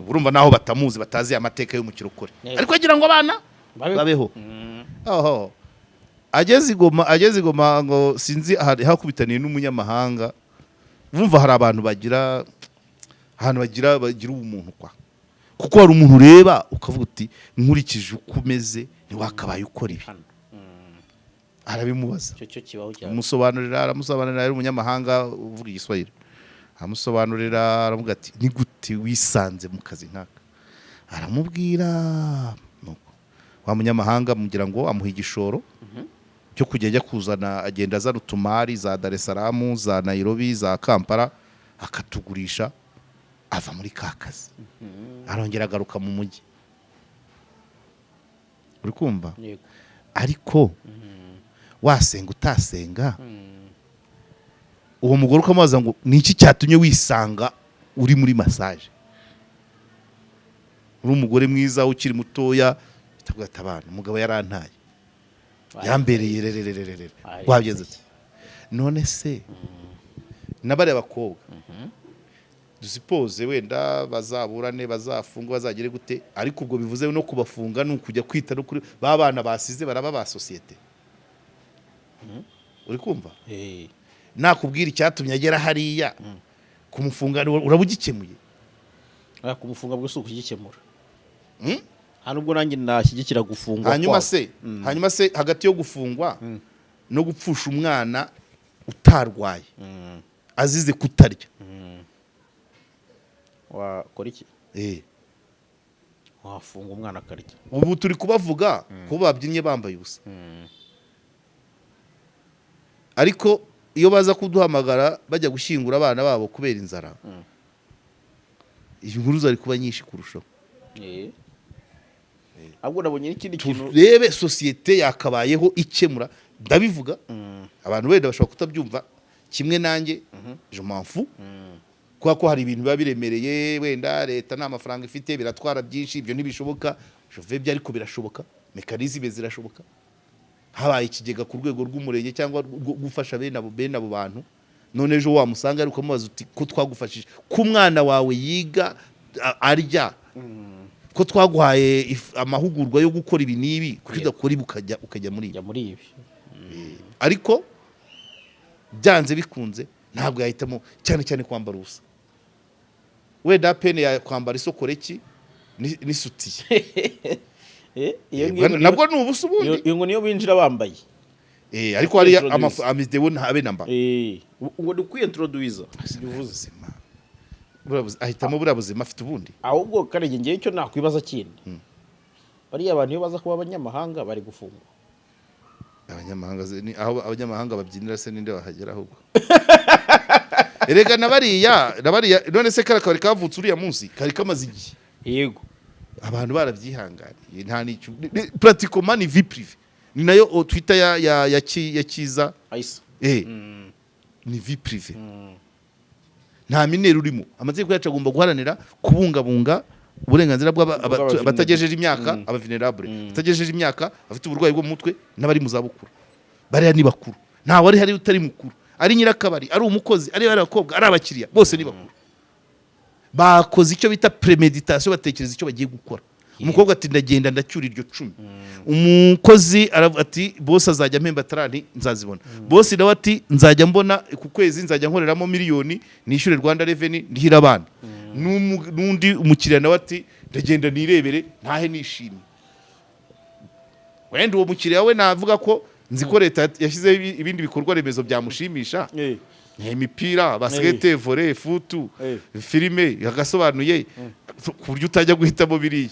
urumva naho batamuzi batazi amateka y'umukiro ukore ariko agira ngo abana babeho oho ageze igoma ngo sinzi hakubitaniye n'umunyamahanga bumva hari abantu bagira ubumuntu kwa kuko hari umuntu ureba ukavuga uti nkurikije uko umeze ntiwakabaye ukora ibi arabimubaza umusobanurira ari umunyamahanga uvuga igiswahili amusobanurira aravuga ati ni gute wisanze mu kazi nkaka aramubwira wa munyamahanga mugira ngo amuha igishoro cyo kujya ajya kuzana agenda azana utumari za Dar es Salaam za Nairobi za Kampala akatugurisha ava muri kakazi arongera agaruka mu mujyi uri kumva ariko wasenga utasenga uwo mugore ukamubaza ngo niki cyatumye wisanga uri muri massage uri umugore mwiza ukiri mutoya bitagata abana umugabo yarantaye yambereye rerererere wabyenze none se nabare abakobwa dusipoze wenda bazaburane bazafunga bazagire gute ariko ubwo bivuze no kubafunga n'ukujya kwita no kuri babana basize baraba ba societe uri kumva nakubwira icyatumye agera hariya kumufunga urabugikemuye kumufunga bwo suko gikemura hanubwo nanjye nashyigikira gufungwa hanyuma se hagati yo gufungwa no gupfusha umwana utarwaye azize kutarya wakora iki wafunga umwana akarya ubu turi kubavuga ko babyinnye bambaye ubusa ariko iyo baza kuduhamagara bajya gushyingura abana babo kubera inzara inkuru zari kuba nyinshi kurushaho ahubwo nabonye n'ikindi kintu turebe sosiyete yakabayeho ikemura ndabivuga abantu wenda bashobora kutabyumva kimwe nanjye je m'en fous ko hari ibintu biba biremereye wenda leta nta mafaranga ifite biratwara byinshi ibyo ntibishoboka jove byo ariko birashoboka mekanizme zirashoboka habaye ikigega ku rwego rw'umurenge cyangwa gufasha bene abo bantu none ejo wamusanga ariko mubaza uti ko twagufashije ku mwana wawe yiga arya ko twaguhaye amahugurwa yo gukora ibi nibi kudakora ukajya muri ibi ariko byanze bikunze ntabwo yahitamo cyane kwambara ubusa wenda pene ya kwambara isokoreki n'isutiye nabwo ni ubusa ubundi iyo ngo niyo binjira bambaye ariko hari amidewo ntabe namba ngo dukwiintroduiza bivuze ahitamo buriya buzima afite ubundi ahubwo karege ngewe icyo nakwibaza kindi bariya abantu iyo baza kuba abanyamahanga bari gufungwa abanyamahanga aho abanyamahanga babyinira se ninde wahagera ahubwo erega nabariya none se karakabari kavutse uriya munsi kari kamaze igihe yego abantu barabyihanganiye nta nicyo pratiquement ni vie privée ni nayo Twitter ya Kiza Aisa ni vie privée nta minero urimo amategeko yacu agomba guharanira kubungabunga uburenganzira bw'abatagejeje imyaka aba vulnerable batagejeje imyaka afite uburwayi bwo mu mutwe n'abari mu zabukuru bariya ni bakuru nta wari hari utari mukuru ari nyirakabari ari umukozi ari abakobwa ari abakiriya bose ni bakuru bakoze icyo bita premeditation batekereza icyo bagiye gukora umukobwa ati ndagenda ndacyura iryo 10 umukozi ati boss azajya mpemba tarani nzazibona boss nawe ati nzajya mbona ku kwezi nzajya nkoreramo miliyoni nishyure Rwanda Revenue ndihira abana n'undi umukiriya nawe ati ndagenda nirebere ntahe nishimye wenda uwo mukiriya we navuga ko nzi ko leta yashyizeho ibindi bikorwa remezo byamushimisha imipira basket volley futu filime yagasobanuye ku buryo utajya guhitamo biriya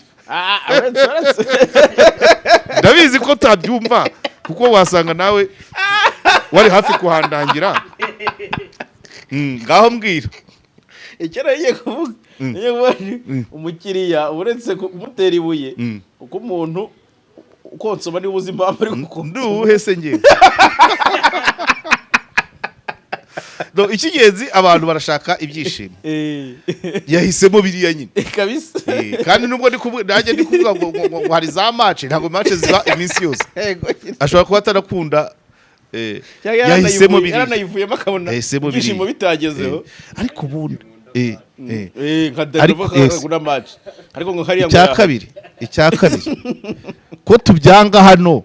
ndabizi ko tabyumva kuko wasanga nawe wari hafi kuhandangira ngaho mbwira icyo nagiye kuvuga umukiriya uretse kumutera ibuye kuko umuntu konsoma niba uzi impamvu ari gukonsoma nduhe se ngewe no icy'ingenzi abantu barashaka ibyishimo yahisemo biriya nyine kabisa kandi nubwo nanjye ndi kuvuga ngo hari za match ntabwo match ziba iminsi yose ashobora kuba atarakunda yahisemo biriya yaranayivuyemo akabona ibyishimo bitagezeho ariko ubundi nka Denver kagura match ariko ngo hariya icya kabiri ko tubyanga hano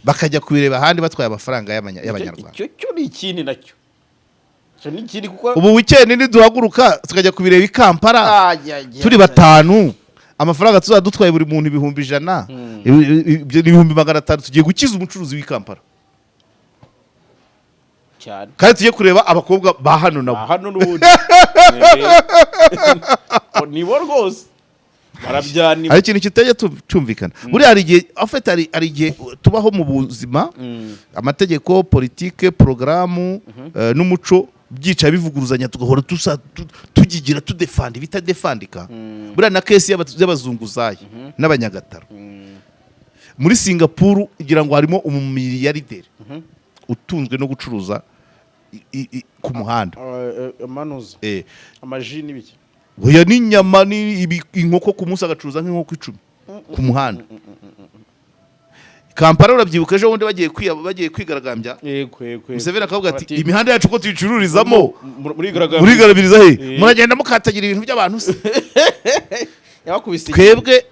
bakajya kubireba ahandi batwaye amafaranga y'abanyarwanda cyo ni ikindi nacyo ubu weekend niduhaguruka tukajya kubireba i Kampala turi batanu amafaranga tuzaba dutwaye buri muntu 100,000 500 tugiye gukiza umucuruzi w'i Kampala cyane kandi tugiye kureba abakobwa ba hano nabo hano n'ubundi nibo rwose barabyani hari ikintu kitajya cyumvikana buri hari igihe tubaho mu buzima amategeko politike porogaramu n'umuco byica bivuguruzanya tugahora tugigira tudefanda bitadefandika buriya na kesi y'abazunguzayi n'abanyagataro muri Singapore igira ngo harimo umumiliyarderi utunzwe no gucuruza ku muhanda amanuza amaji n'ibiki oya n'inyama inkoko ku munsi agacuruza nk'inkoko 10 ku muhanda Kampala urabyibuka ejo bundi bagiye kwigaragambya Museveni akavuga ati imihanda yacu ko tuyicururizamo murigarabiriza he muragenda mukatagira ibintu by'abantu se twebwe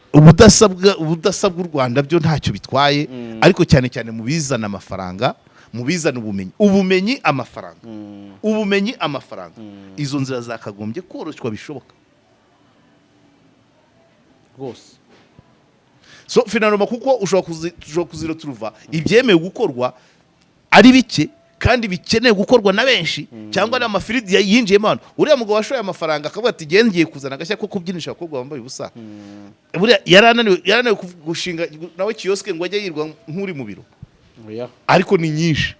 ubudasa bw'u Rwanda byo ntacyo bitwaye ariko cyane cyane mu bizana amafaranga mu bizana ubumenyi amafaranga izo nzira zakagombye koroshywa bishoboka rwose so finaloma kuko ushobora kuzira turuva ibyemewe gukorwa ari bike kandi bikeneye gukorwa na benshi cyangwa n'amafiridi yinjiyemo hano uriya mugabo washoye amafaranga akavuga ati ngiye kuzana agashya ko kubyinisha abakobwa bambaye ubusa buriya yarananiwe gushinga nawe kioske ngo ajye yirwa nk'uri mu biro ariko ni nyinshi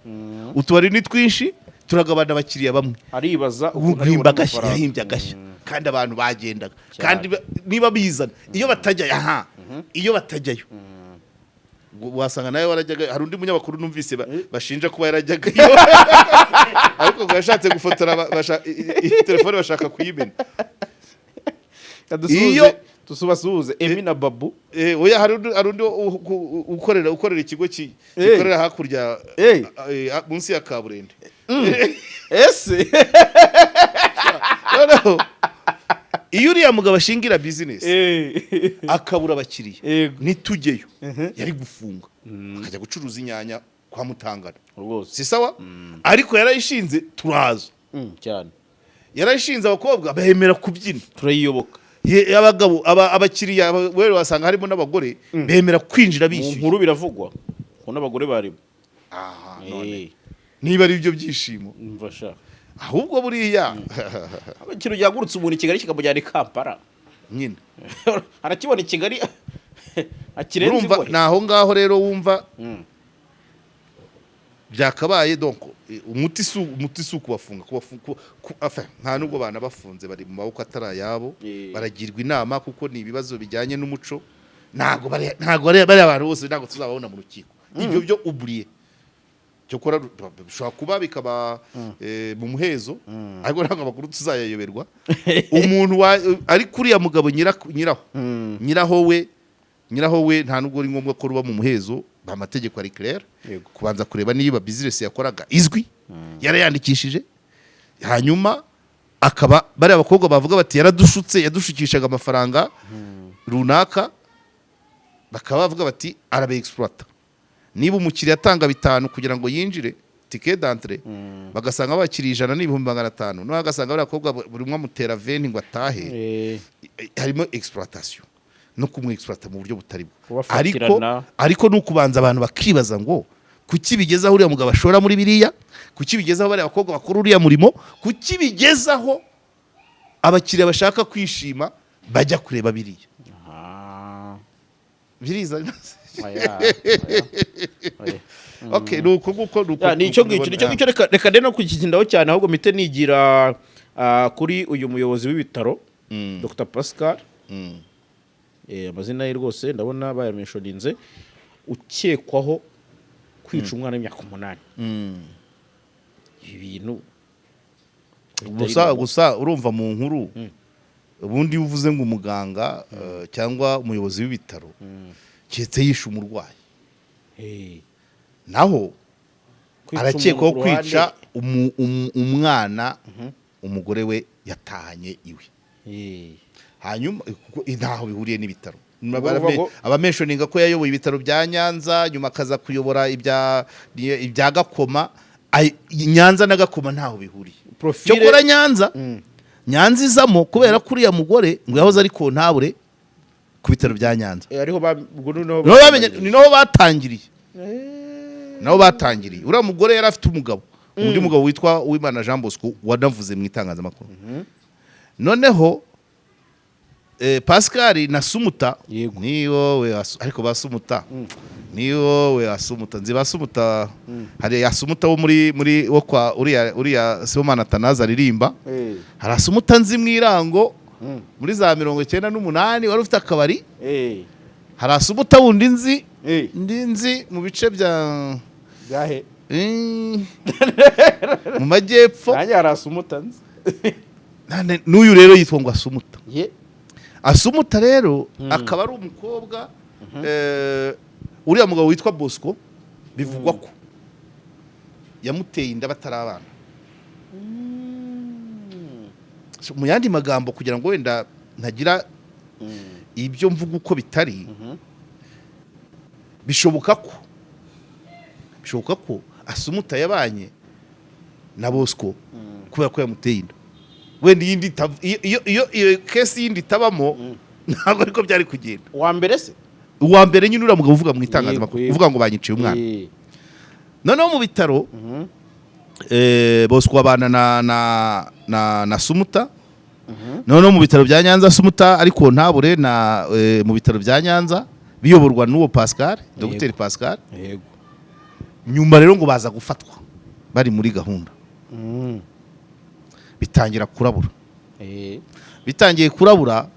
utubari ni twinshi turagabana abakiriya bamwe aribaza guhimba agashya yahimbye agashya kandi abantu bagendaga kandi niba bizana iyo batajya iyo batajyayo wasanga nawe warajyaga hari undi munyamakuru numvise bashinja kuba yarajyagayo ariko ngo yashatse gufotora telefone bashaka kuyimena iyo tusubasuhuze Emi na Babu oya hari undi ukorera ikigo gikorera hakurya munsi ya Kaburende ese iyo uriya mugabo ashingira business akabura abakiriya ntitugeyo yari gufunga akajya gucuruza inyanya kwa Mutangana si sawa ariko yarayishinze turaza cyane yarayishinze abakobwa bahemera kubyina turayiyoboka abagabo abakiriya wewe wasanga harimo n'abagore bemera kwinjira bishyuye nkuru biravugwa ko n'abagore barimo none niba ari byo byishimo mfasha ahubwo buriya ikintu cyagurutse umuntu i Kigali kikamujyana i Kampala nyine arakibona i Kigali akirenze urumva naho ngaho rero wumva byakabaye donc umuti su kubafunga nta nubwo bana bafunze bari mu maboko atarayabo baragirwa inama kuko ni ibibazo bijyanye n'umuco ntago bari abantu bose ntago tuzababona mu rukiko ibyo byo uburiye cyokora bishobora kuba bikaba mu muhezo ariko ntabwo amakuru tuzayayoberwa umuntu ari kuriya mugabo nyiraho we nta nubwo ari ngombwa ko ruba mu muhezo amategeko ari clair kubanza kureba niba business yakoraga izwi yarayandikishije hanyuma akaba bari abakobwa bavuga bati yadushukishaga amafaranga runaka bakaba bavuga bati arabe exploiter niba umukiriya atanga 5 kugira ngo yinjire ticket d'entrée bagasanga abakiriya 100,500 no bagasanga bari abakobwa buri umwe amutera 20 ngo atahe harimo exploitation no kumwexploiter mu buryo butari bwo ariko nukubanza abantu bakibaza ngo kuki bigezaho uriya mugabo ashora muri biriya kuki bigezaho bari abakobwa bakora uriya murimo kuki bigezaho abakiriya bashaka kwishima bajya kureba biriya biriza okay nuko nicyo ngicyo reka rero kukigindaho cyane ahubwo mite nigira kuri uyu muyobozi w'ibitaro Dr Pascal amazina ye rwose ndabona bayamentioninze ukekwaho kwica umwana w'imyaka 8 ibi bintu gusa urumva mu nkuru ubundi uvuze ngo umuganga cyangwa umuyobozi w'ibitaro cyetse yishe umurwayi naho arakekwaho kwica umwana umugore we yatahanye iwe hanyuma ntaho bihuriye n'ibitaro abamenshoninga ko yayoboye ibitaro bya Nyanza nyuma akaza kuyobora ibya Gakoma Nyanza na Gakoma ntaho bihuriye cyokora Nyanza izamo kubera kuri ya mugore ngo yahoze ari kontabure ku bitaro bya Nyanza niho batangiriye uriya mugore yari afite umugabo undi mugabo witwa Uwimana Jean Bosco wanavuze mu itangazamakuru noneho Pascal na Sumuta ni wowe ariko basumuta ni wowe asumuta nzi basumuta hari asumuta wo muri wo kwa uriya Sibomana Tanaza aririmba hari asumuta nzi mwirango muri za 98 wari ufite akabari hari asumuta wundi nzi mu bice bya gahe mu majyepfo nanjye hari asumuta nzi n'uyu rero yitwa ngo asumuta asumuta rero akaba ari umukobwa uriya mugabo witwa Bosco bivugwa ko yamuteye inda batarabana mu yandi magambo kugira ngo wenda ntagira ibyo mvuga uko bitari bishoboka ko asumuta yabanye na Bosco kubera ko yamuteye inda wenda iyo kesi yindi tabamo ntabwo ariko byari kugenda uwa mbere nyine uriya mugabo uvuga mu itangazamakuru uvuga ngo banyiciye umwana noneho mu bitaro Bosco abana na Sumuta noneho mu bitaro bya Nyanza Sumuta ariko ntabure mu bitaro bya Nyanza biyoborwa n'uwo Pascal Dr Pascal nyuma rero ngo baza gufatwa bari muri gahunda bitangira kurabura bitangiye kurabura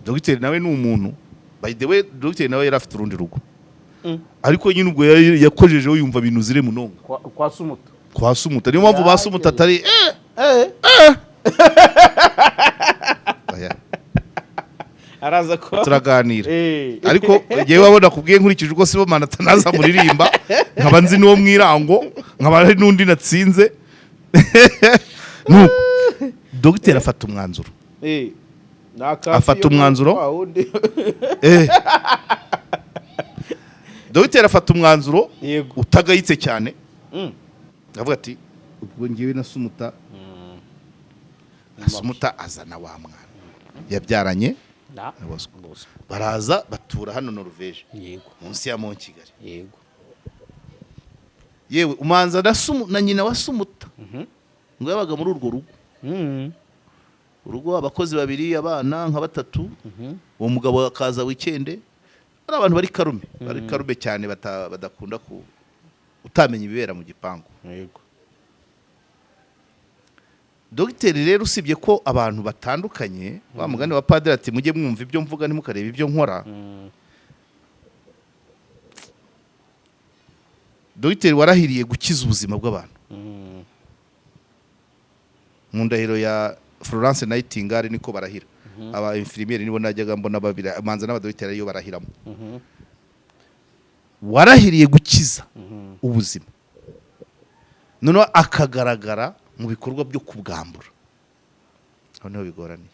Dr nawe ni umuntu by the way Dr nawe yari afite urundi rugo ariko nyine ubwo yakojejeho yumva bintu zire munongo kwa Sumuta niyo mpamvu basumuta atari araza ko turaganira ariko yewe wabona kubwiye nkurikije uko Sibomana Tanaza muririmba nkaba nzi n'uwo mwirango nkaba ari n'undi natsinze Dr afata umwanzuro Dr afata umwanzuro utagayitse cyane avuga ati ubwo ngiye na Sumuta azana wa mwana yabyaranye baraza batura hano Norvege munsi ya Mont Kigali yewe umanza na nyina wa Sumuta ngo yabaga muri urwo rugo abakozi babiri abana nka batatu uwo mugabo akaza weekend ari abantu bari karume cyane badakunda utamenya ibibera mu gipangu Dr rero usibye ko abantu batandukanye wa mugani wa padiri ati mujye mwumva ibyo mvuga ntimukareba ibyo nkora Dr warahiriye gukiza ubuzima bw'abantu mu ndahiro ya Florence Nightingale niko barahira aba infirmiere nibo najyaga mbona babira manza n'abadocteur yo barahiramo warahiriye gukiza ubuzima noneho akagaragara mu bikorwa byo kubwambura noneho bigoraniye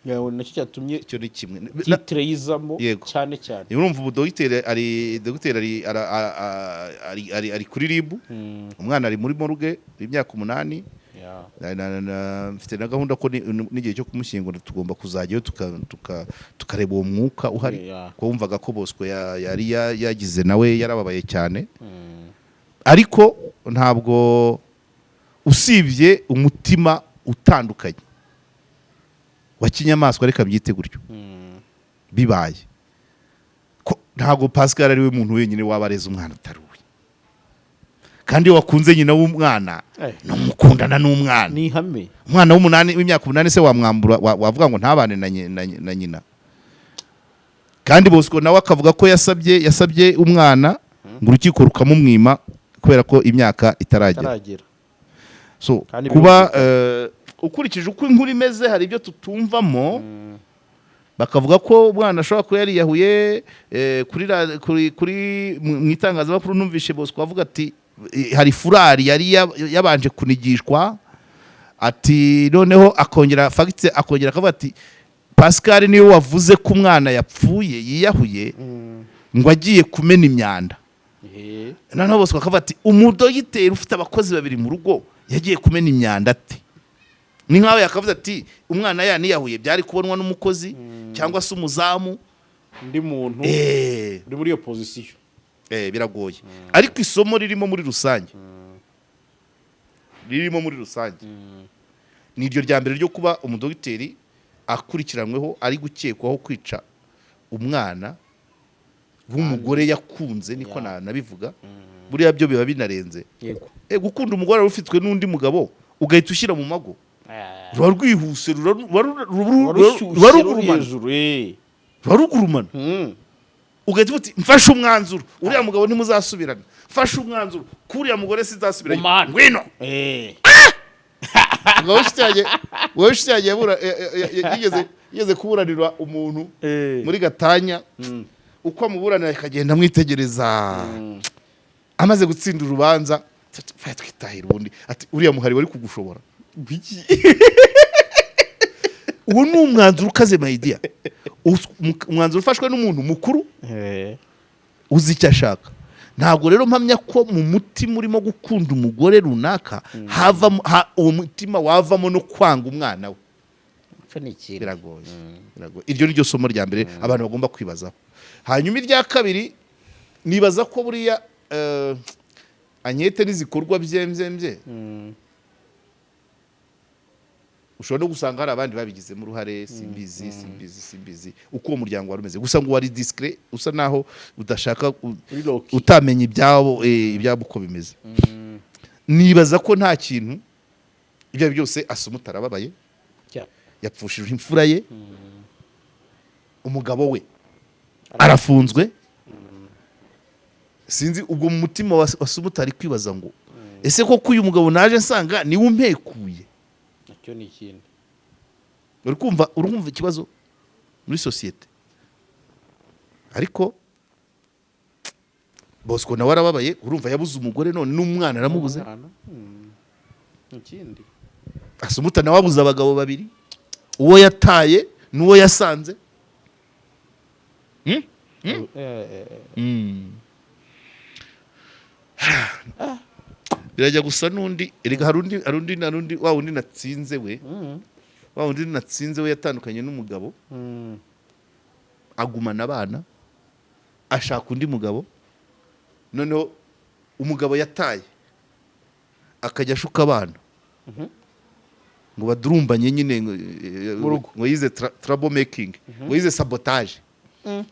yawe nacyo cyatumye cyo ni kimwe titre yizamo cyane urumva ubu docteur ari kuri RIB umwana ari muri morgue imyaka 8 mfite na gahunda ko n'igihe cyo kumushyingura tugomba kuzajyayo tukareba uwo mwuka uhari ko wumvaga ko Bosco yari yagize nawe yarababaye cyane ariko ntabwo usibye umutima utandukanye wa kinyamaswa reka byite gutyo bibaye ko ntabwo Pascal ari we muntu wenyine wabareza umwana utaruwe kandi wakunze nyina w'umwana no mukundana n'umwana ni hame umwana w'imyaka 8 se wamwambura wavuga ngo ntabane na nyina kandi Bosco nawe akavuga ko yasabye umwana ngo urukiko rukamumwima kubera ko imyaka itaragera. So kuba ukurikije uko inkuru imeze hari ibyo tutumvamo, bakavuga ko umwana ashobora kuba yariyahuye kuri mu itangazamakuru. Numvishe Bosco avuga ati hari furari yari yabanje kunigishwa, ati noneho akongera akavuga ati Pascal niwe wavuze ko umwana yapfuye yiyahuye ngo agiye kumena imyanda. Noneho Bosco akavuga ati umudogiteri ufite abakozi babiri mu rugo yagiye kumena imyanda ati. Ni nkaho yakavuze ati umwana yaniyahuye byari kubonwa n'umukozi cyangwa se umuzamu undi muntu uri muri iyo position. Biragoye. Ariko isomo ririmo muri rusange ni iryo rya mbere ryo kuba umudogiteri akurikiranyweho ari gukekwaho kwica umwana w'umugore yakunze, niko nabivuga. Buriya byo biba binarenze. Gukunda umugore wari ufitwe n'undi mugabo ugahita ushyira mu mago, ruba rwihuse, rurugurumana, ugahita uti mfashe umwanzuro uriya mugabo ntimuzasubirana, mfashe umwanzuro kuriya mugore sizasubirana, ngwino. Wowe shityagiye yigeze kuburanirwa umuntu muri Gatanya, uko amuburanira akagenda amwitegereza, amaze gutsinda urubanza twitahira ubundi ati uriya muhari wari kugushobora. Uwo ni umwanzuro ukaze maidia, umwanzuro ufashwe n'umuntu mukuru uzi icyo ashaka. Ntabwo rero mpamya ko mu mutima urimo gukunda umugore runaka uwo mutima wavamo no kwanga umwana we. Biragoye. Iryo ni ryo somo rya mbere abantu bagomba kwibazaho. Hanyuma irya kabiri, nibaza ko buriya Agnete n'izikorwa byembyembye ushobora no gusanga hari abandi babigizemo uruhare, simbizi uko uwo muryango wari umeze. Gusa ngo wari discret, usa naho udashaka utamenya ibyabo uko bimeze. Nibaza ko nta kintu ibyo byose Assumpta arababaye, yapfushije imfura ye, umugabo we arafunzwe. Sinzi ubwo mu mutima wa Assumpta ari kwibaza ngo ese koko uyu mugabo naje nsanga niwe umpekuye. Nacyo ni ikindi. Urumva ikibazo muri societe. Ariko Bosco nawe arababaye, urumva yabuze umugore none n'umwana aramubuze. Ikindi Assumpta nawe abuze abagabo babiri, uwo yataye n'uwo yasanze. Birajya gusa n'undi, erega harundi wa wundi natsinze we, yatandukanye n'umugabo, agumana abana, ashaka undi mugabo, noneho umugabo yataye akajya ashuka abana ngo badurumbanye nyine, ngo yize trouble making, ngo yize sabotage,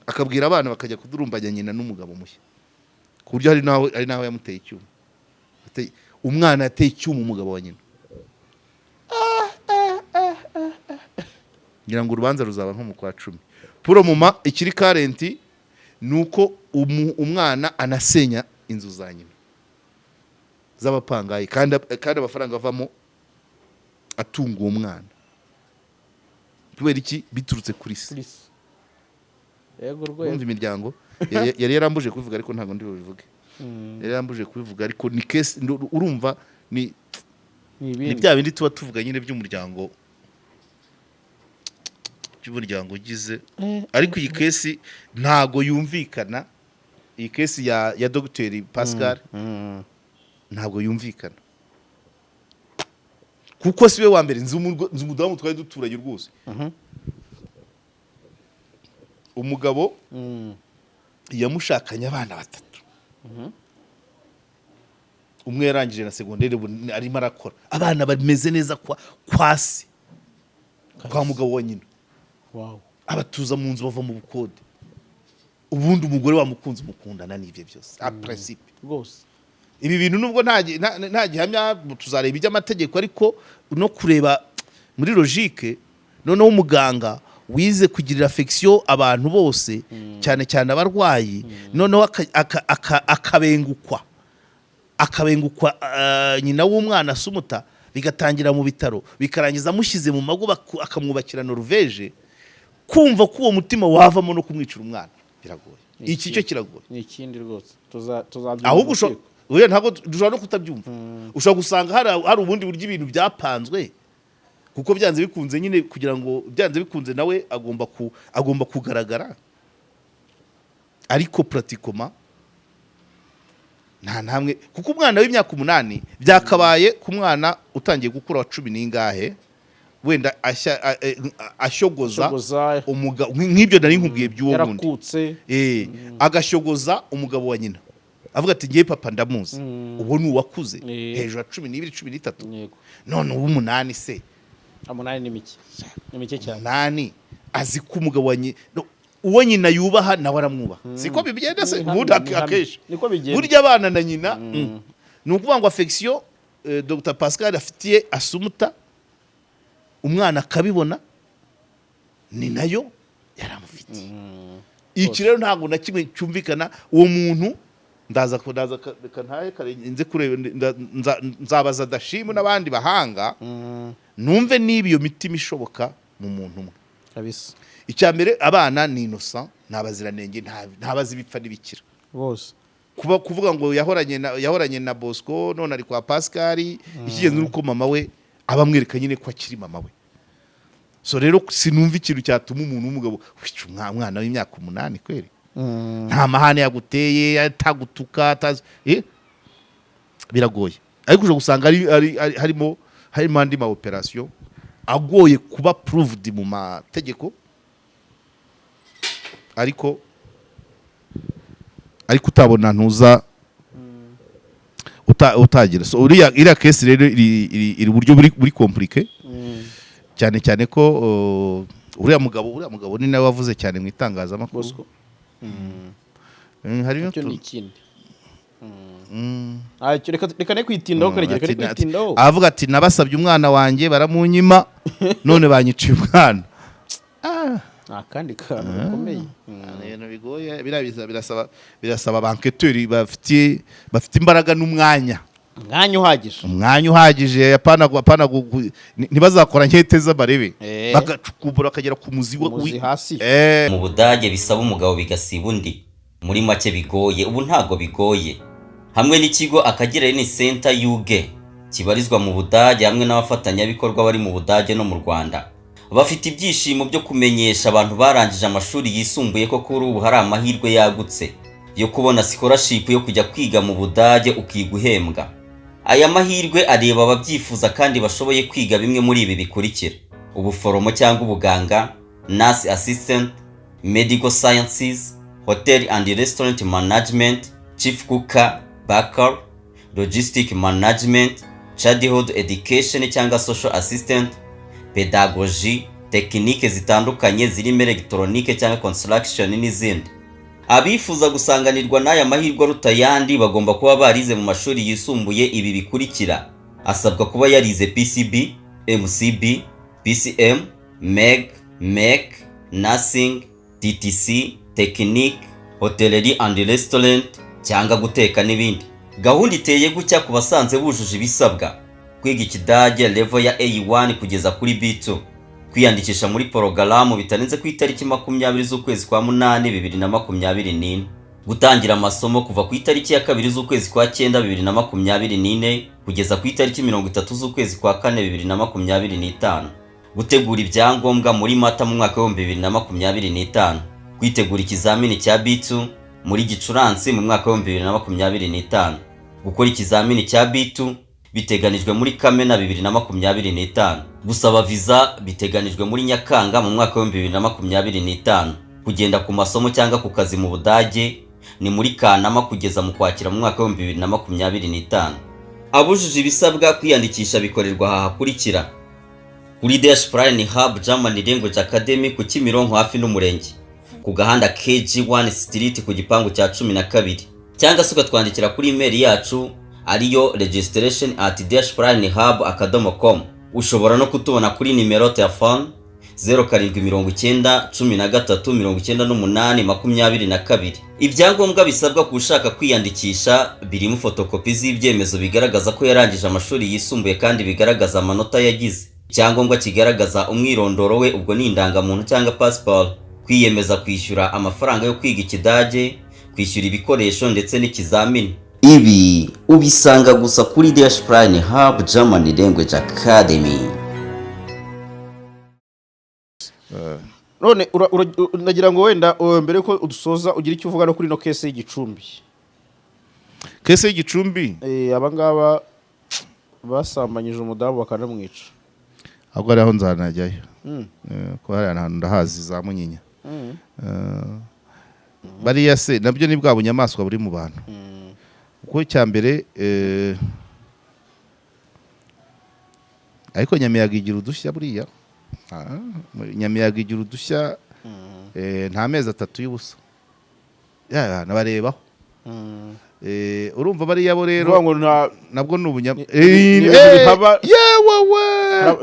akabwira abana bakajya kudurumbanya nyina n'umugabo mushya, ku buryo ari naho yamuteye icyuma. Umwana yateye icyuma umugabo wa nyina. Ngira ngo urubanza ruzaba nko mu kwa 10. Puro muma ikiri karenti nuko umwana anasenya inzu za nyina z'abapangayi, kandi amafaranga avamo atunga uwo mwana. Kubera iki? Biturutse kuri se. Yego rwose. Umva imiryango yari yarambuje kubivuga ariko ntago ndi bubivuge. Yari yarambuje kubivuga ariko ni case, urumva ni bya bindi tuba tuvuga nyine by'umuryango ugize. Ariko iyi case ntago yumvikana. Iyi case ya Dr. Pascal ntago yumvikana, kuko siwe wa mbere nzi umudamu twari duturanye rwose. Umugabo yamushakanye abana 3. Umwe yarangije na secondaire arimo arakora, abana bameze neza kwa se, kwa mugabo wa nyina. Abatuza mu nzu bava mu bukode. Ubundi umugore wamukunze mukundana n'ibyo byose a principe rwose. Ibi bintu nubwo nta gihamya tuzareba iby'amategeko, ariko no kureba muri logique. Noneho umuganga wize kugirira affection abantu bose cyane cyane abarwayi noneho akabengukwa nyina w'umwana Asumuta bigatangira mu bitaro bikarangiza amushyize mu mago akamwubakira Norvege, kumva ko uwo mutima wavamo no kumwicira umwana biragoye. Iki cyo kiragoye. Ni ikindi rwose tuzabyumva. Ahubwo uye ntabwo dushobora no kutabyumva. Ushobora gusanga hari ubundi buryo ibintu byapanzwe, kuko byanze bikunze nyine kugira ngo byanze bikunze nawe agomba kugaragara, ariko pratikoma nta namwe, kuko umwana w'imyaka 8 byakabaye ku mwana utangiye gukura wa 10 n'ingahe wenda ashyogoza umugabo nk'ibyo nari nkubwiye by'uwo wundi agashyogoza umugabo wa nyina avuga ati ngiye papa ndamuzi, uwo ni uwakuze hejuru 12 13 none ubu 8 se 8 ni mike cyane 8 azi ko umugabo wa nyina uwo nyina yubaha nawe aramwubaha. Siko bigenda se ubundi akeshi burya abana na nyina ni ukuvuga ngo affection Dr Pascal afitiye Asumuta umwana akabibona ni nayo yaramufitiye. Iki rero ntabwo na kimwe cyumvikana. Uwo muntu ndaza kantaye karenze kureba nzabaza Dashimu n'abandi bahanga numve niba iyo mitima ishoboka mu muntu umwe kabisa. Icyambere abana ni innocent, ntabaziranenge, ntabazi bipfa n'ibikira bose. Kuvuga ngo yahoranye na Bosco none ari kwa Pascal, ikigenze nuko mama we abamwereka nyine ko akiri mama we. So rero sinumva ikintu cyatuma umuntu w'umugabo wica umwana w'imyaka 8 kweri. Nta mahane yaguteye atagutuka biragoye. Ariko uje gusanga harimo andi ma operation agoye kuba proved mu mategeko, ariko utabona ntuza utagira. So iriya case rero iri buryo buri compliqué cyane ko uriya mugabo ni nawe wavuze cyane mu itangazamakuru. Hari n'ikindi reka ne kwitindaho kwitindaho avuga ati nabasabye umwana wanjye baramunyima none banyiciye umwana. akandi kantu gakomeye ibintu bigoye birasaba banketeri bafite imbaraga n'umwanya uhagije apana ntibazakora nkete z'abarebe bagacukumbura akagera ku muzi hasi. Mu Budage bisaba umugabo bigasiba undi, muri make bigoye. Ubu ntago bigoye. Hamwe n'ikigo Akagera Learning Center UG kibarizwa mu Budage hamwe n'abafatanyabikorwa bari mu Budage no mu Rwanda, bafite ibyishimo byo kumenyesha abantu barangije amashuri yisumbuye ko kuri ubu hari amahirwe yagutse yo kubona scholarship yo kujya kwiga mu Budage ukiguhembwa. Aya mahirwe areba ababyifuza kandi bashoboye kwiga bimwe muri ibi bikurikira: ubuforomo cyangwa ubuganga, nurse assistant, medical sciences, hotel and restaurant management, chief cooker, baker, logistic management, childhood education cyangwa social assistant, pedagogy, tekinike zitandukanye zirimo electronique cyangwa construction n'izindi. Abifuza gusanganirwa n'aya mahirwe rutayandi bagomba kuba barize mu mashuri yisumbuye ibi bikurikira: asabwa kuba yarize PCB, MCB, PCM, MEG, MEC, Nursing, TTC, Technique, Hotellerie and Restaurant cyangwa guteka n'ibindi. Gahunda iteye gutya ku basanze bujuje ibisabwa: kwiga Ikidage level ya A1 kugeza kuri B2, kwiyandikisha muri porogaramu bitarenze ku itariki 20 z'ukwezi kwa 8 2024, gutangira amasomo kuva ku itariki ya 2 z'ukwezi kwa 9 2024 kugeza ku itariki 30 z'ukwezi kwa 4 2025, gutegura ibyangombwa muri Mata mu mwaka wa 2025, kwitegura ikizamini cya B2 muri Gicurasi mu mwaka wa 2025, gukora ikizamini cya B2 biteganijwe muri Kamena 2025, gusaba visa biteganijwe muri Nyakanga mu mwaka wa 2025, kugenda ku masomo cyangwa ku kazi mu Budage ni muri Kanama kugeza mu Kwakira mu mwaka wa 2025. Abujuje ibisabwa kwiyandikisha bikorerwa aha hakurikira: kuri Dash Prime Hub German Language Academy ku Kimironko hafi n'umurenge, ku gahanda KG1 Street ku gipangu cya 12, cyangwa se ugatwandikira kuri email yacu ariyo registration@dashplanhub.com. Ushobora no kutubona kuri nimero telefone 0790139822. Ibyangombwa bisabwa ku ushaka kwiyandikisha birimo fotokopi z'ibyemezo bigaragaza ko yarangije amashuri yisumbuye kandi bigaragaza amanota yagize, icyangombwa kigaragaza umwirondoro we ubwo ni indangamuntu cyangwa passport, kwiyemeza kwishyura amafaranga yo kwiga Ikidage, kwishyura ibikoresho ndetse n'ikizamini. Ibi ubisanga gusa kuri Dashprine Hub German Language Academy. None nagira ngo wenda mbere ko udusoza ugira icyo uvuga no kuri no case y'Igicumbi. Case y'Igicumbi abangaba basambanyije umudamu bakanamwica. ahubwo ari aho nzanajyayo ko hari ahantu ndahazi za Munyinya. Bariya se nabyo ni bwa bunyamaswa buri mu bantu. Kuko cyambere ariko Nyamiyaga igira udushya buriya. Nyamiyaga igira udushya nta mezi 3 y'ubusa. Nabarebaho. Urumva bariya bo rero nabwo nubunyam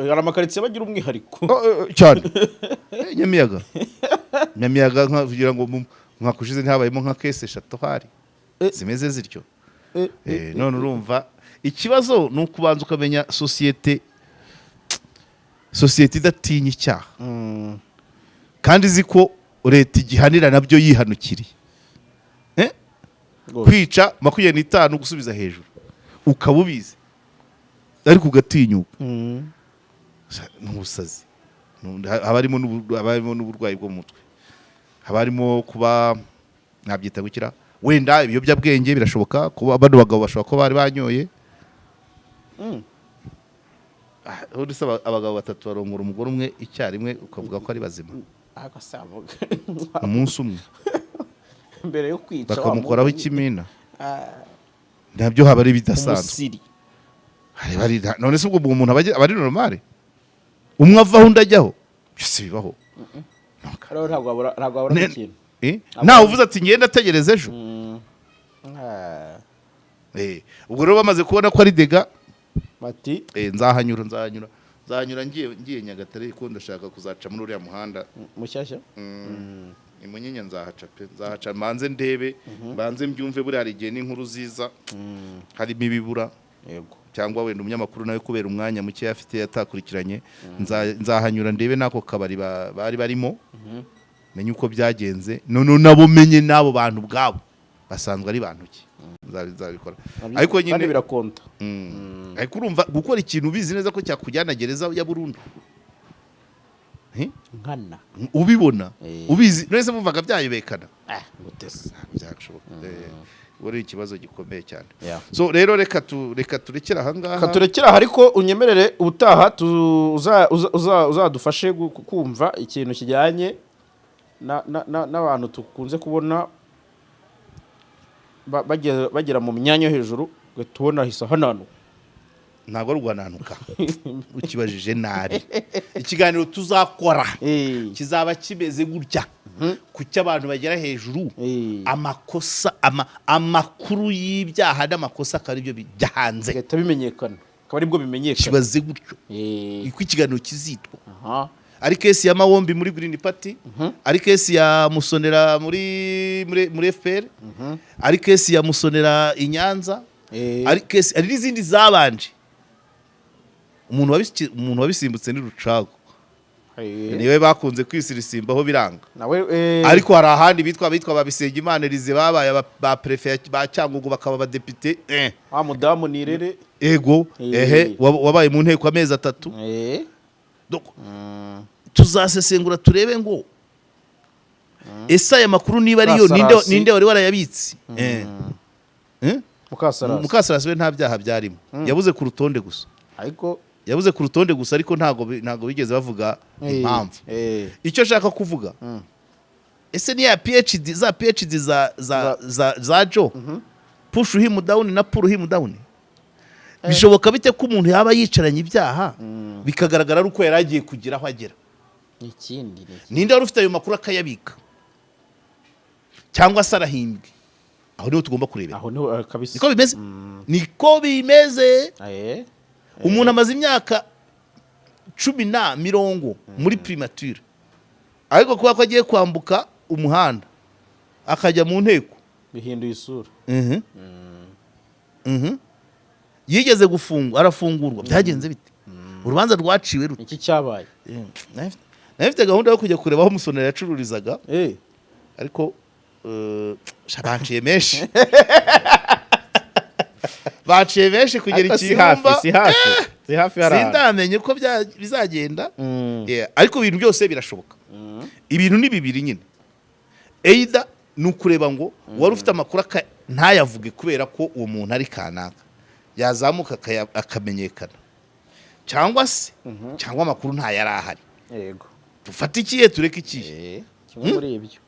hari amakaritsiye bagira umwihariko cyane. Nyamiyaga kugira ngo mwakushize ntihabayemo nka case 3 hari zimeze zityo. None urumva ikibazo ni ukubanza ukamenya societe idatinya icyaha kandi ziko leta igihanira nabyo yihanukiriye. Kwica 25 gusubiza hejuru ukabubize ariko ugatinyuka n'ubusazi. Habarimo n'uburwayi bwo mu mutwe, habarimo kuba nabyita gukira wenda ibiyobyabwenge birashoboka kuba bano bagabo bashobora ko bari banyoye. Udusaba abagabo 3 barongora umugore umwe icyarimwe ukavuga ko ari bazima. Umunsi umwe mbere yo kwica bakamukoraho ikimina. Nabyo haba ari bidasanzwe. None se ubwo umuntu aba ari normal umwe avaho ndajyaho byose bibaho. Ntabwo abura ikintu. Nawe uvuze ati ngenda ategereza ejo. Ubwo rero bamaze kubona ko ari dega bati nzahanyura ngiye Nyagatare ko ndashaka kuzaca muri uriya muhanda mushyashya. Munyinya nzahaca manze ndebe banze mbyumve buri hari igihe n'inkuru ziza harimo ibibura. Yego. Cyangwa wenda umunyamakuru nawe kubera umwanya muke afite yatakurikiranye nzahanyura ndebe nako kabari bari barimo menye uko byagenze none nabo menye nabo bantu bwabo basanzwe ari bantu ki nzabikora ariko nyine birakonta. Ariko urumva gukora ikintu bizi neza ko cyakujyana gereza ya Burundi nkana ubibona ubizi nese muvaga byayibekana gutese byashoboka. Wari ikibazo gikomeye cyane. So rero reka turekera ahangaha. Katurekera ariko unyemerere ubutaha uzadufashe kumva ikintu kijyanye n'abantu tukunze kubona bagera mu myanya hejuru tubona hisa hananu. Ntago rwananuka ukibajije nari ikiganiro tuzakora kizaba kimeze gutya kucya abantu bagera hejuru amakosa amakuru y'ibyaha n'amakosa akari byo byahanze gahita bimenyekana akaba aribwo bimenyekana kibaze gutyo iko ikiganiro kizitwa. Ari case ya Mawombi muri Green Party, ari case ya Musonera muri FPR, ari case ya Musonera Inyanza, ari case ari n'izindi zabanje. Umuntu wabisimbutse ni Rucago. Niwe bakunze kwisirisimbaho biranga. Ariko hari ahandi bitwa babisenge Imana rize babaye ba prefet ba Cyangugu bakaba abadepite. Mudamu Nirere. Ego wabaye mu nteko amezi 3. Tuzasesengura turebe ngo esa ya makuru niba ariyo ninde wari warayabitse. Mukasarasi we nta byaha byarimo yabuze ku rutonde gusa. Ariko ntago bigeze bavuga impamvu. Icyo shaka kuvuga ese ni ya PhD za Joe push him down na pull him down. Bishoboka bite ko umuntu yaba yicaranye ibyaha bikagaragara uko yaragiye kugira aho agera. Ikindi ninde wari ufite ayo makuru akayabika cyangwa sarahimbwe. Aho niho tugomba kurebera. Aho niho kabisa. Niko bimeze. Umuntu amaze imyaka 10 muri primature, ariko kuba ko agiye kwambuka umuhanda akajya mu nteko bihinduye isura. yigeze gufungwa, arafungurwa, byagenze bite? Urubanza rwaciwe rute? Iki cyabaye? Nafite gahunda yo kujya kureba aho Musonera yacururizaga, ariko banciye menshi baciye menshi kugera ikihumba, si hafi sindamenye uko bizagenda. Ariko ibintu byose birashoboka. Ibintu ni bibiri nyine, either ni ukureba ngo wari ufite amakuru ntayavuge kubera ko uwo muntu ari kanaka, yazamuka akamenyekana, cyangwa se cyangwa amakuru ntayari ahari. Yego, dufate ikihe tureke ikihe? kimwe muri ibyo.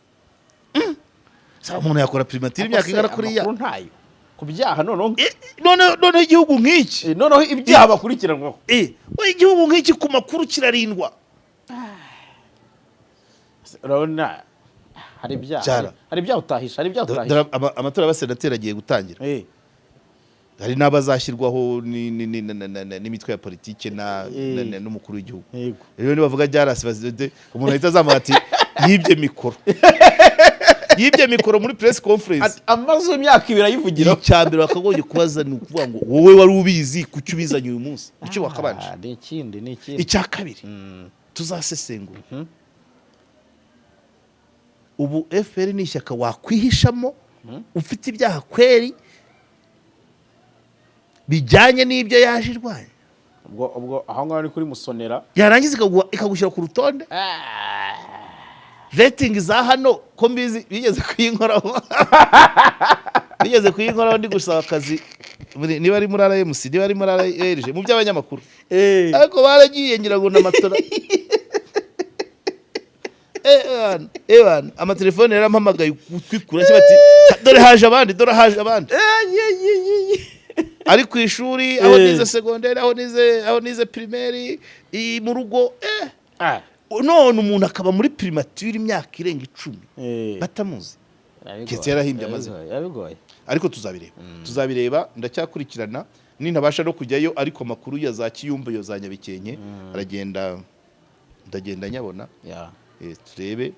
Saba umuntu yakora primature imyaka ingana kuriya, amakuru ntayo ku byaha noneho igihugu nk'iki, noneho ibyaha bakurikiranwaho, igihugu nk'iki ku makuru kirarindwa. urabona hari ibyaha utahisha, amatora y'abasenateri agiye gutangira, hari n'abazashyirwaho n'imitwe ya politike n'umukuru w'igihugu. Rero nibavuga byarasibazide, umuntu ahita azamuha ati yibye mikoro muri press conference, amaze imyaka 2 ayivugira. Icyambere bakagoye kubaza ni ukuvuga ngo wowe wari ubizi kuki ubizanye uyu munsi, icyo wakabanje. Ni ikindi icya kabiri tuzasesengura. Ubu FPR ni ishyaka wakwihishamo ufite ibyaha kweri bijyanye n'ibyo yaje irwanya. Ubwo aho ngaho ni kuri Musonera, yarangiza ikagushyira ku rutonde. Rating za hano ko mbizi bigeze kuyinkoraho ndi gusaba akazi, niba ari muri RMC, niba ari muri RG, mu by'abanyamakuru, ariko baragiye ngira ngo n'amatora. Amatelefone yarampamagaye kwikura bati dore haje abandi. Ari ku ishuri, aho nize secondaire, aho nize primaire, mu rugo. None umuntu akaba muri primature imyaka irenga 10 batamuzi, ketse yarahimbye amazina. Yabigoye, ariko tuzabireba ndacyakurikirana, nintabasha no kujyayo, ariko amakuru ya za Kiyumba yo za Nyabikenke ndagenda nyabona. Turebe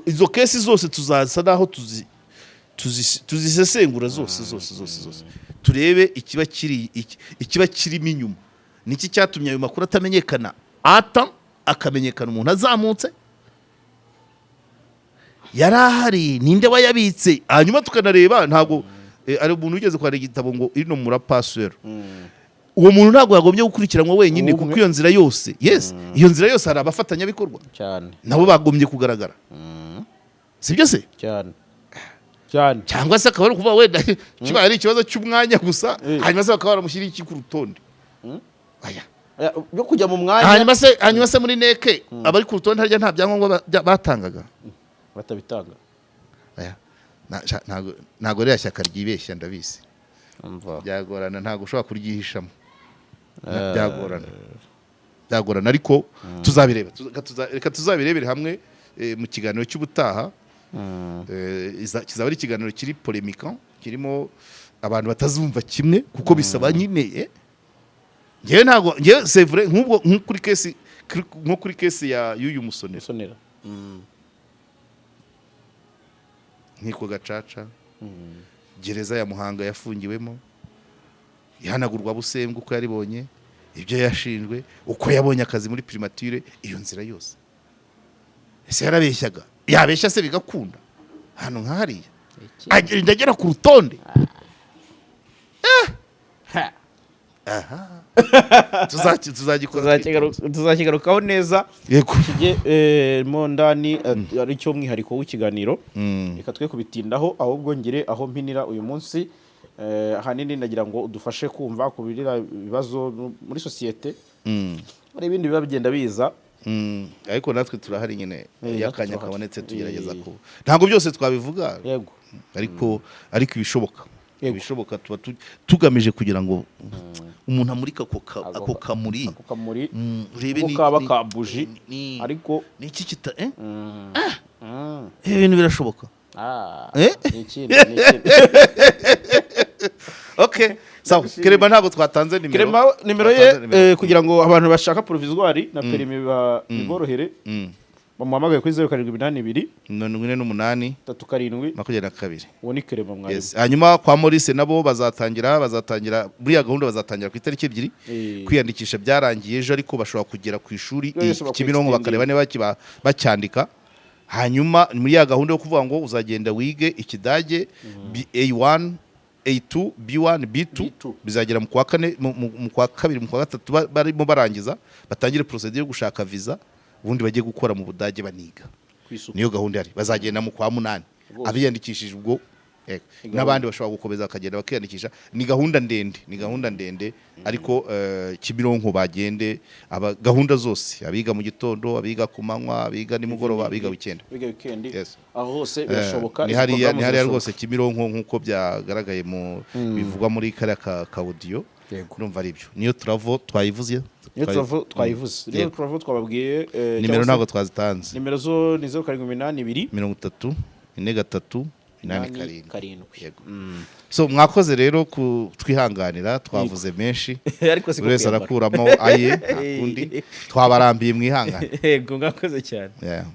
izo kesi zose, tuzasa naho tuzisesengura zose, turebe ikiba kirimo inyuma, niki cyatumye ayo makuru atamenyekana, akamenyekana umuntu azamutse yarahari, ninde wayabitse. Hanyuma tukanareba, ntabwo ari umuntu ugeze kwa igitabo ngo iri no muri password, uwo muntu ntabwo yagombye gukurikiranwa wenyine, kuko iyo nzira yose, iyo nzira yose hari abafatanyabikorwa cyane, nabo bagombye kugaragara, sibyo se? Cyane cyangwa se akaba ari kuvuga wenda kiba ari ikibazo cy'umwanya gusa, hanyuma se bakaba baramushyira iki ku rutonde yo kujya mu mwanya, hanyuma se muri neke abari ku rutonde harya nta byangombwa batangaga, batabitanga. Ntago rya shyaka ryibeshya, ndabizi byagorana, ntago ushobora kuryihishamo, byagorana, ariko tuzabireba, reka tuzabirebere hamwe mu kiganiro cy'ubutaha. Kizaba ari ikiganiro kiri polemique, kirimo abantu batazumva kimwe, kuko bisaba nyine ngewe c'est vrai, nko kuri kesi ya y'uyu Musonera, nkiko gacaca, gereza ya Muhanga yafungiwemo, ihanagurwa Busembwa uko yaribonye, ibyo yashinjwe, uko yabonye akazi muri primature, iyo nzira yose ese yarabeshyaga, yabeshya se bigakunda hano nkahariya, ndagera ku rutonde. tuzakigarukaho neza, mo ndani ari cyo mwihariko w'ikiganiro. Reka twe kubitindaho, ahubwo ngire aho mpinira uyu munsi. Ahanini nagira ngo udufashe kumva kubirira ibibazo muri sosiyete, hari ibindi biba bigenda biza, ariko natwe turahari nyine, yakanya kabonetse tugerageza ko ntabwo byose twabivuga, ariko ibishoboka tuba tugamije kugira ngo umuntu amurika ako kamuri, urebe ni kaba kabuji, ariko niki kita ibintu birashoboka. ni ikindi Okay, sawa. Kerema ntabwo twatanze nimero. Kerema nimero ye kugira ngo abantu bashaka provisoire na permis biborohere. Bamuhamagaye kuri 0782 48 37 22. uwo ni Kerema mwari. Yes. Hanyuma kwa Maurice nabo bazatangira buriya gahunda bazatangira ku itariki 2 kwiyandikisha byarangiye ejo ariko bashobora kugera ku ishuri Kimironko bakareba niba bacyandika. Hanyuma muri ya gahunda yo kuvuga ngo uzagenda wige ikidage A1 A2 B1 B2 bizagera mu kwa kane mu kwa kabiri mu kwa gatatu barimo barangiza batangire procedure yo gushaka visa ubundi bagiye gukora mu Budage baniga. Niyo gahunda yari bazagenda mu kwa 8 abiyandikishije ubwo n'abandi bashobora gukomeza akagenda bakiyandikisha. Ni gahunda ndende ariko Kimironko bagende gahunda zose abiga mu gitondo abiga ku manywa abiga nimugoroba abiga weekend. Yes. Aho hose birashoboka. Ni hariya rwose Kimironko nkuko byagaragaye mu bivugwa muri kariya ka audio. Numva ari byo. Niyo Travel twayivuze. Niyo Travel twababwiye nimero ntabwo twazitanze. Nimero zo ni 0782 33 43 8 yego. So mwakoze rero twihanganira twavuze menshi ariko siko wese arakuramo aye akundi twabarambiye mwihangane. Yego mwakoze cyane. Yeah.